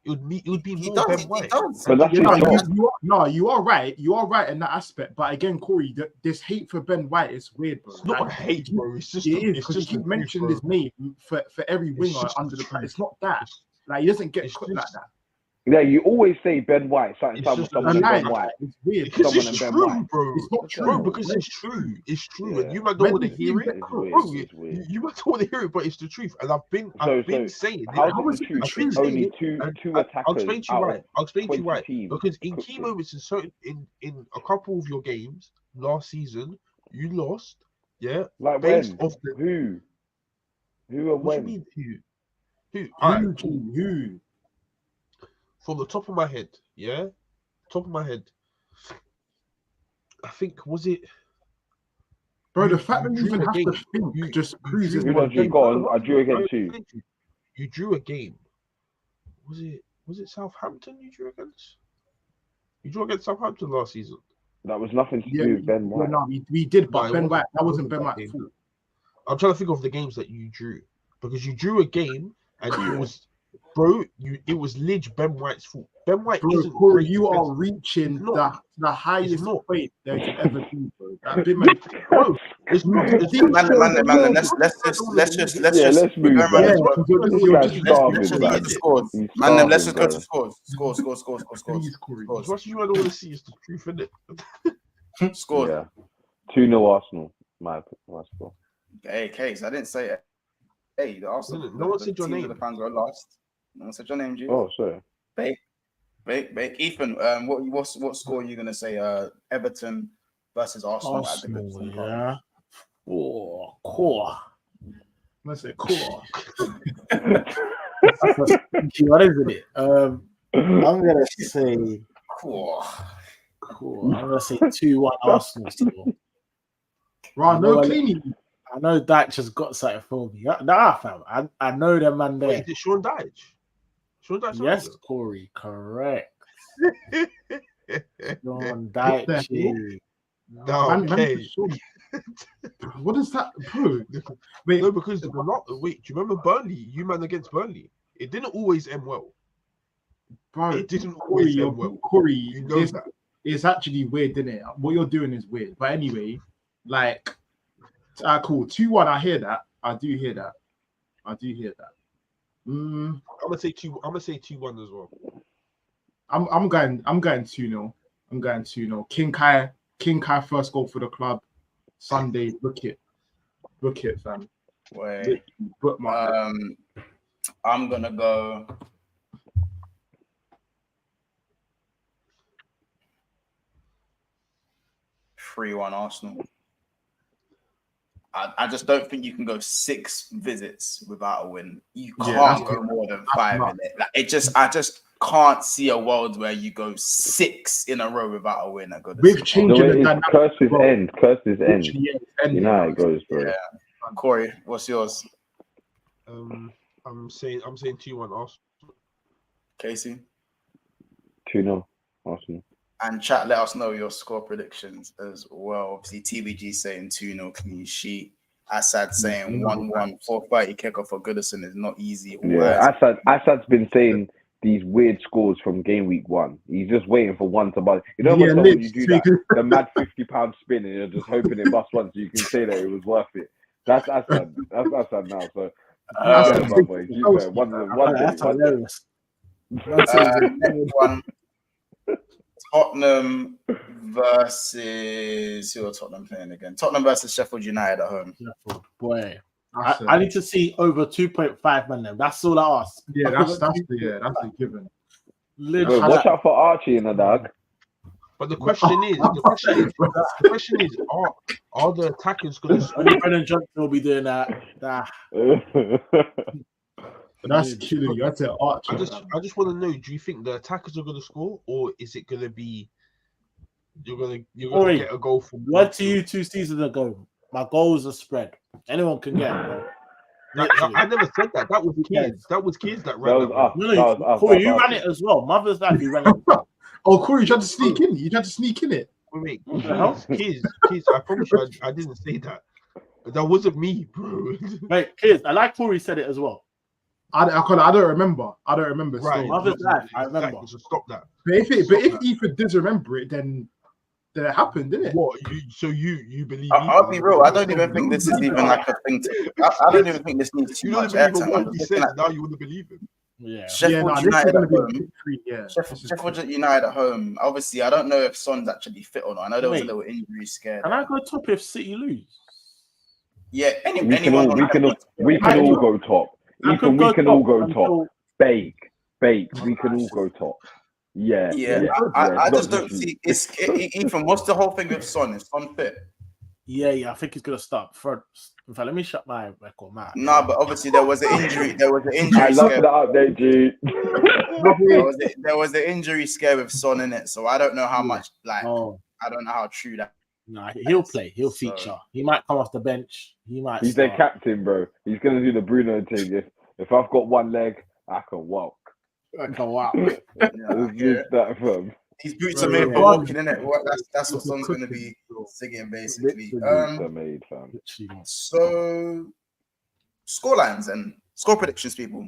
It would be He more does. Ben He White. does. But that's his job. You are right. You are right in that aspect. But again, Corey, this hate for Ben White is weird, bro. It's not Like, hate, bro. It's just It is it's because you just keep the mentioning truth, his name for every It's winger just under the the pack. truth. It's not that. It's- Like he doesn't get it's cooked just- like that. Yeah, you always say Ben White, It's someone just and a Ben lie. White. It's weird. Because Someone it's and Ben true, White. bro. It's not true. Bro, because it's true. It's true, and you might When don't want to did he hear get it. cooked? Bro, It's weird. you might don't want to hear it, but it's the truth. And I've been saying it. How How is is it it the the truth? truth? Only two And I'll attackers explain to you out right. of I'll explain to you 20 right. teams Because in cooked key it. moments, in certain in a couple of your games last season, you lost. Yeah. Like Based when? off the Who and what when? do you mean who? Alright, cool. Who? From the top of my head, yeah, top of my head, I think was it. Bro, the You- fact you that you drew even a have game. to think You- just you proves his drew Who a don't you game. go on? I drew against two. You drew a game. Was it Southampton you drew against? You drew against Southampton last season. That was nothing to Yeah, do with Ben White. no, we did, but No, it Ben wasn't. White, that It wasn't Ben that White's game. fault. I'm trying to think of the games that you drew because you drew a game and it was, bro. It was Lidge Ben White's fault. Ben White Bro, isn't Corey, great you are defensively. reaching It's not. the highest not. point there could ever be, bro. That big man, Bro, it's not. It's Man, Let's just let's move, we're going man. back to- because you're This you're guy's just starving, let's just man. look at the scores. He's Man, then let's just starving, go to scores. Scores. please, Corey. Scores. What you want to see is the truth, isn't it? Scores. Yeah. 2-0 Arsenal. My score. Hey, Case, I didn't say it. Hey, the Arsenal. No one said your teams name. of the fans were lost. No one said your name, G. Oh, sorry. Bake. Ethan, what score are you gonna say? Everton versus Arsenal at the Goodison Park. Yeah. Oh, core. Let's say core. What isn't it? I'm gonna say Cool. cool. I'm gonna say 2-1 Arsenal still. Right, no Well, cleaning. I know Dyche has got something for me. Nah, fam. I know them man there. Wait, is it Sean Dyche? Sean Dyche? Yes, Corey, correct. Sean What the Dyche. No, Man, okay. What is that, bro? Wait, No, because do you remember Burnley? You man against Burnley. It didn't always end well. bro, It didn't Corey, always end well. Corey, You know that. it's actually weird, isn't it? What you're doing is weird. But anyway, like, cool. 2-1. I hear that. I do hear that. I'm gonna say 2-1 as well. I'm going 2-0. I'm going 2-0. King Kai first goal for the club. Sunday, book it, fam. Wait. Book my I'm gonna go. (3-1) Arsenal. I just don't think you can go 6 visits without a win. You can't go more than 5 in it. Like, I just can't see a world where you go 6 in a row without a win. We've changed the dynamic. Curses end. You know how it goes, bro. Yeah. Corey, what's yours? I'm saying 2-1 Arsenal. Casey? 2-0 Arsenal. And chat, let us know your score predictions as well. Obviously, TBG saying 2-0 clean sheet. Assad saying 1-1, 4:30 kickoff for Goodison is not easy. Yeah, Assad's been saying these weird scores from game week 1. He's just waiting for one to buzz. You know when you do that, the mad £50 spin, and you're just hoping it busts once so you can say that it was worth it. That's Assad. That's Assad now. So, That's hilarious. Next one. Tottenham versus who are Tottenham playing again? Tottenham versus Sheffield United at home. Sheffield, boy. I need to see over 2.5 man. That's all I ask. Yeah, that's a given. Watch out for Archie in the dog. But the question is, are the attackers going to score? Brennan Johnson will be doing that. That's killing you. That's an Archie. I just want to know: do you think the attackers are going to score, or is it going to be you're going to get a goal from? What to you 2 seasons ago? My goals are spread. Anyone can get it, bro. I never said that. That was kids. That was kids that ran. Corey, you ran it as well. Mother's Day, you ran it. Oh, Corey, you tried to sneak in. You tried to sneak in it. Wait, kids. I promise you, I didn't say that. That wasn't me, bro. Wait, kids. I like Corey said it as well. I don't remember. Right, Mother's Day, I remember. So stop that. But if Ethan does remember it, then it happened, didn't it? What? You believe? I'll be real. I don't even think this is even like a thing. I don't even think this needs too much airtime. What he said, now you wouldn't believe him. Yeah. Sheffield United at home. Sheffield United at home. Obviously, I don't know if Son's actually fit or not. I know there was a little injury scare. Can I go top if City lose? Yeah, we can all go top. Ethan, we can all go top. Bake. We can all go top. Yeah. I just don't see. Ethan, what's the whole thing with Son? Is Son fit? Yeah. I think he's gonna start first. In fact, let me shut my record, man. No, but obviously there was an injury. I love the update, G. There was an injury scare with Son in it, so I don't know how much. I don't know how true that. No, he'll play. He'll feature. He might come off the bench. He's their captain, bro. He's gonna do the Bruno thing. If I've got one leg, I can walk. These boots are made for walking, innit? That's what Son's going to be singing, basically. So, scorelines and score predictions, people.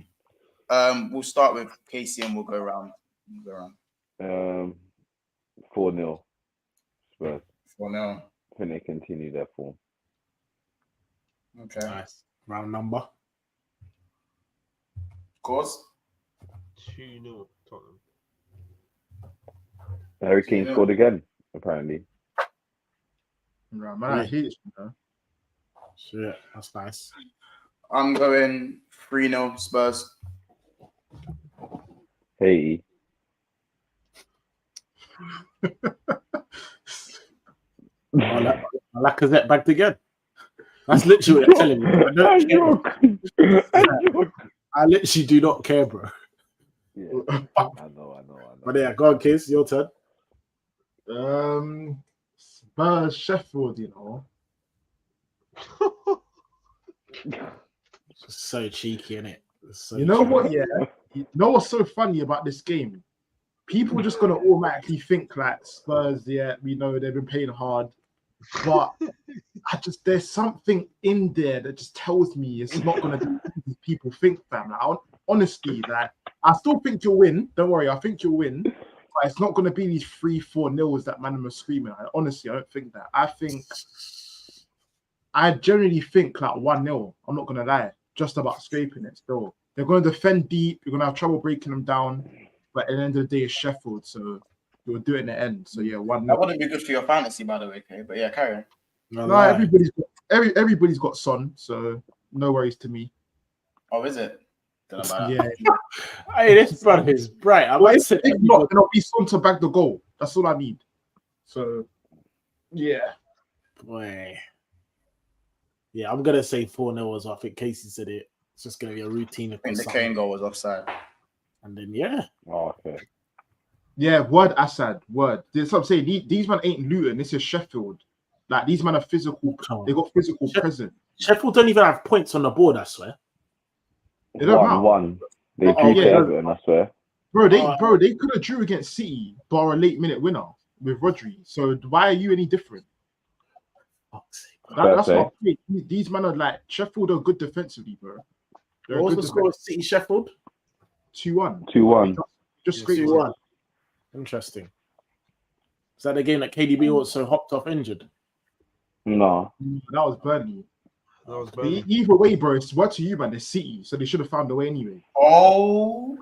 We'll start with Casey and we'll go around. 4-0. Spurs. 4-0. I think they continue their form. Okay. Nice. Round number. Course. 2-0 Tottenham. Harry Kane scored again, apparently. Right, man, I hate it, man. Shit, that's nice. I'm going 3-0 Spurs. Hey. Lacazette back again. That's literally what I'm telling you. I literally do not care, bro. Yeah, I know. But yeah, go on, Kiz, your turn. Spurs, Sheffield, you know. So cheeky, innit? So You know cheeky. what? Yeah. You know what's so funny about this game? People are just gonna automatically think like Spurs. Yeah, we know they've been playing hard, but there's something in there that just tells me it's not gonna be easy people think, fam. Like, honestly, like I still think you'll win. Don't worry, I think you'll win. But it's not gonna be these 3-4 nils that man are screaming. Honestly, I don't think that. I generally think like 1-0. I'm not gonna lie, just about scraping it still. They're going to defend deep. You're going to have trouble breaking them down. But at the end of the day, it's Sheffield. So you'll do it in the end. So yeah, 1-0. That wouldn't be good for your fantasy, by the way, okay? But yeah, carry on. No, everybody's got Son. So no worries to me. Oh, is it? Don't know about Yeah. Hey, this brother is bright. If not, then I'll be Son to bag the goal. That's all I need. So yeah. Boy. Yeah, I'm going to say 4-0 as well. I think Casey said it. It's just going to be a routine. I think the Kane goal was offside. And then, yeah. Oh, okay. Yeah, word Assad, word. That's what I'm saying. These men ain't Luton. This is Sheffield. Like, these men are physical. They got physical presence. Sheffield don't even have points on the board, I swear. They don't matter. 1-1. They drew to Everton, I swear. Bro, they could have drew against City, bar a late-minute winner with Rodri. So why are you any different? That's what I'm saying. These men are like, Sheffield are good defensively, bro. What was the score of City Sheffield? 2-1. 2-1. Just straight 2-1. Interesting. Is that the game that KDB also hopped off injured? No. That was Burnley. Either way, bro, it's what to you, man. It's City, so they should have found a way anyway. Oh,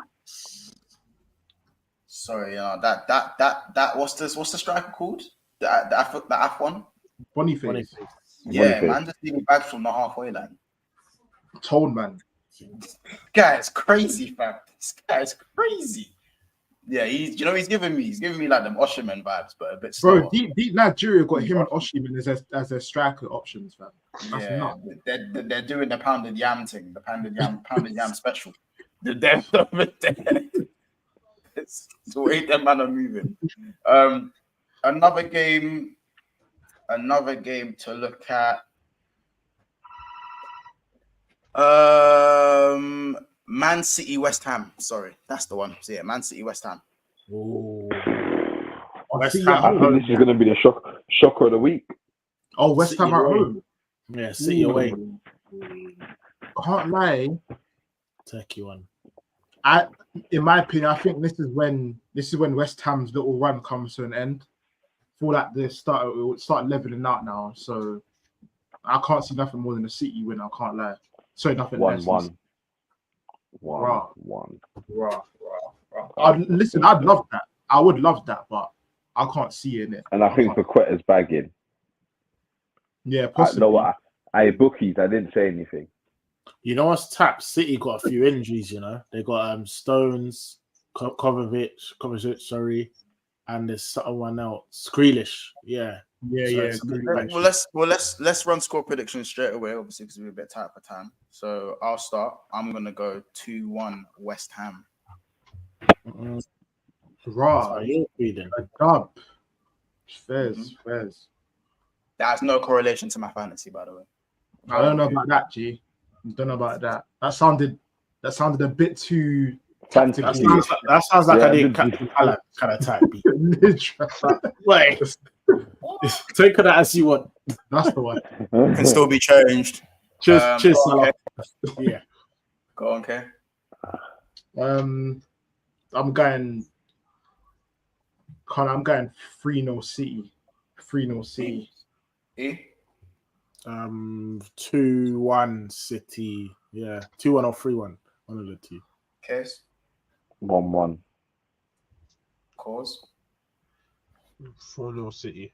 sorry, that what's the striker called? The F1? Boniface. Yeah, man, just leaving bags from the halfway line. Told man. Guy's crazy, fam. This guy's crazy. Yeah, he's giving me like them Osherman vibes, but a bit slower. Bro, deep Nigeria got him and Osherman as their striker options, fam. That's nuts. They're doing the pounded yam thing, the pounded yam special. The depth of it there. It's the way them man are moving. Another game to look at. Man City West Ham. Sorry, that's the one. So yeah, Man City West Ham. Ooh. I think this is going to be the shocker of the week. Oh, West Ham at home. Yeah, City away. Can't lie. Turkey one. In my opinion, I think this is when West Ham's little run comes to an end. For that, it will start leveling out now. So I can't see nothing more than a City win. I can't lie. Sorry, nothing less. 1-1. Listen, I'd love that. I would love that, but I can't see it in it. And I think Paqueta's bagging. Yeah, possibly. I know what I bookies. I didn't say anything. You know what's tapped? City got a few injuries. You know they got Stones, Kovacic, sorry, and there's someone else, Grealish. Yeah. Well, let's run score predictions straight away, obviously, because we're a bit tight for time. So I'll start. I'm gonna go 2-1 West Ham. Raw. Dub. Fairs. That has no correlation to my fantasy, by the way. I don't know about that, G. I don't know about that. That sounded a bit too. That sounds like I did Captain Palace kind of type. Wait. Take that as you want. That's the one. Can still be changed. Cheers. Okay. Yeah. Go on, Kay. I'm going 3-0 City. 3-0 City. 2-1 City. Yeah. 2-1 or 3-1. One of the two. Case. 1-1. Cause. 4-0 City.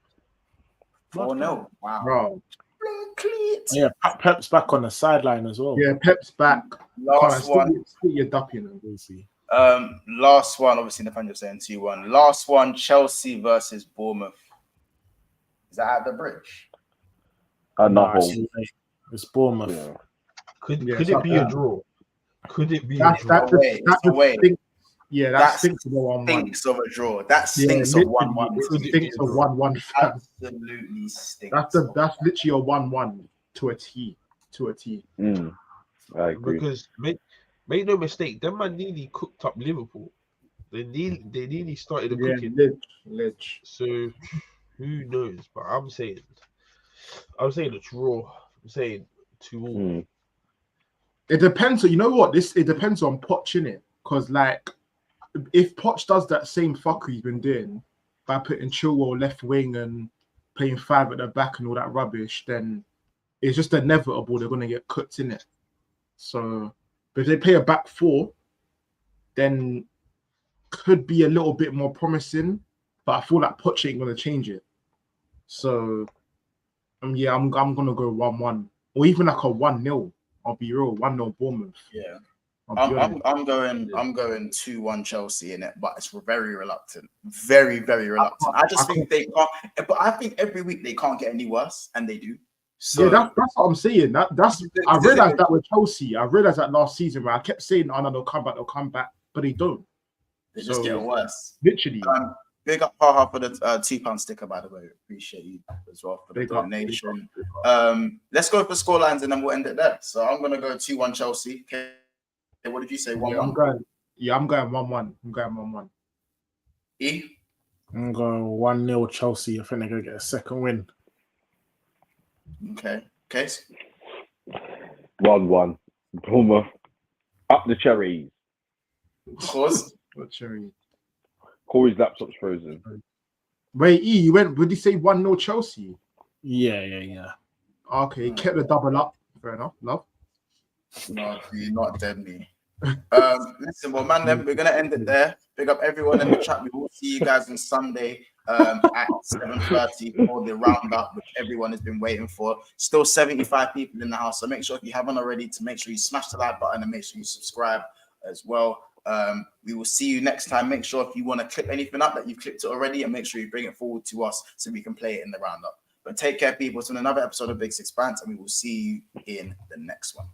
4-0. Wow. Bro. Yeah, Pep's back on the sideline as well. Yeah, Pep's back. Last one. Last one, obviously, Nathaniel saying 2-1. Last one, Chelsea versus Bournemouth. Is that at the bridge? No, it's Bournemouth. Yeah. Could it be a draw? Could it be a draw? That stinks of a 1-1. Stinks of a draw. That stinks of 1-1. Stinks of 1-1. Absolutely stinks. That's literally a 1-1 to a T. to a T. I agree. Because make no mistake, them man nearly cooked up Liverpool. They nearly started the cooking. Ledge. So who knows? But I'm saying a draw. I'm saying 2-2. It depends. You know what? It depends on Poch, innit? Because like, if Poch does that same fucker he's been doing by putting Chilwell left wing and playing 5 at the back and all that rubbish, then it's just inevitable they're gonna get cooked in it. So, but if they play a back 4, then could be a little bit more promising. But I feel like Poch ain't gonna change it. So, yeah, I'm gonna go 1-1 or even like a 1-0. I'll be real, 1-0 Bournemouth. Yeah. I'm going 2-1 Chelsea in it, but it's very reluctant. Very, very reluctant. I just think they can't, but I think every week they can't get any worse, and they do. So yeah, that's what I'm saying. I realized that with Chelsea. I realized that last season where I kept saying, "Oh no, they'll come back," but they don't. They just get worse. Literally. Big up Haha for the £2 sticker, by the way. Appreciate you as well for the donation. Let's go for scorelines and then we'll end it there. So I'm gonna go 2-1 Chelsea. Okay. What did you say? 1-1. I'm going 1-1. I'm going 1-1. E? I'm going 1-0 Chelsea. I think they're gonna get a second win. Okay. Case? 1-1. Bournemouth. Up the cherries. Cause? What cherry? Corey's laptop's frozen. Wait, E, you went, would you say 1-0 Chelsea? Yeah. Okay, kept the double up. Fair enough. Love. No, you're not dead me. Listen, well, man, then we're gonna end it there. Big up everyone in the chat. We will see you guys on Sunday at 7:30 for the roundup, which everyone has been waiting for. Still 75 people in the house, so make sure if you haven't already to make sure you smash the like button and make sure you subscribe as well. We will see you next time. Make sure if you want to clip anything up that you've clipped it already, and make sure you bring it forward to us so we can play it in the roundup. But take care, people. It's on another episode of Big Six Bands, and we will see you in the next one.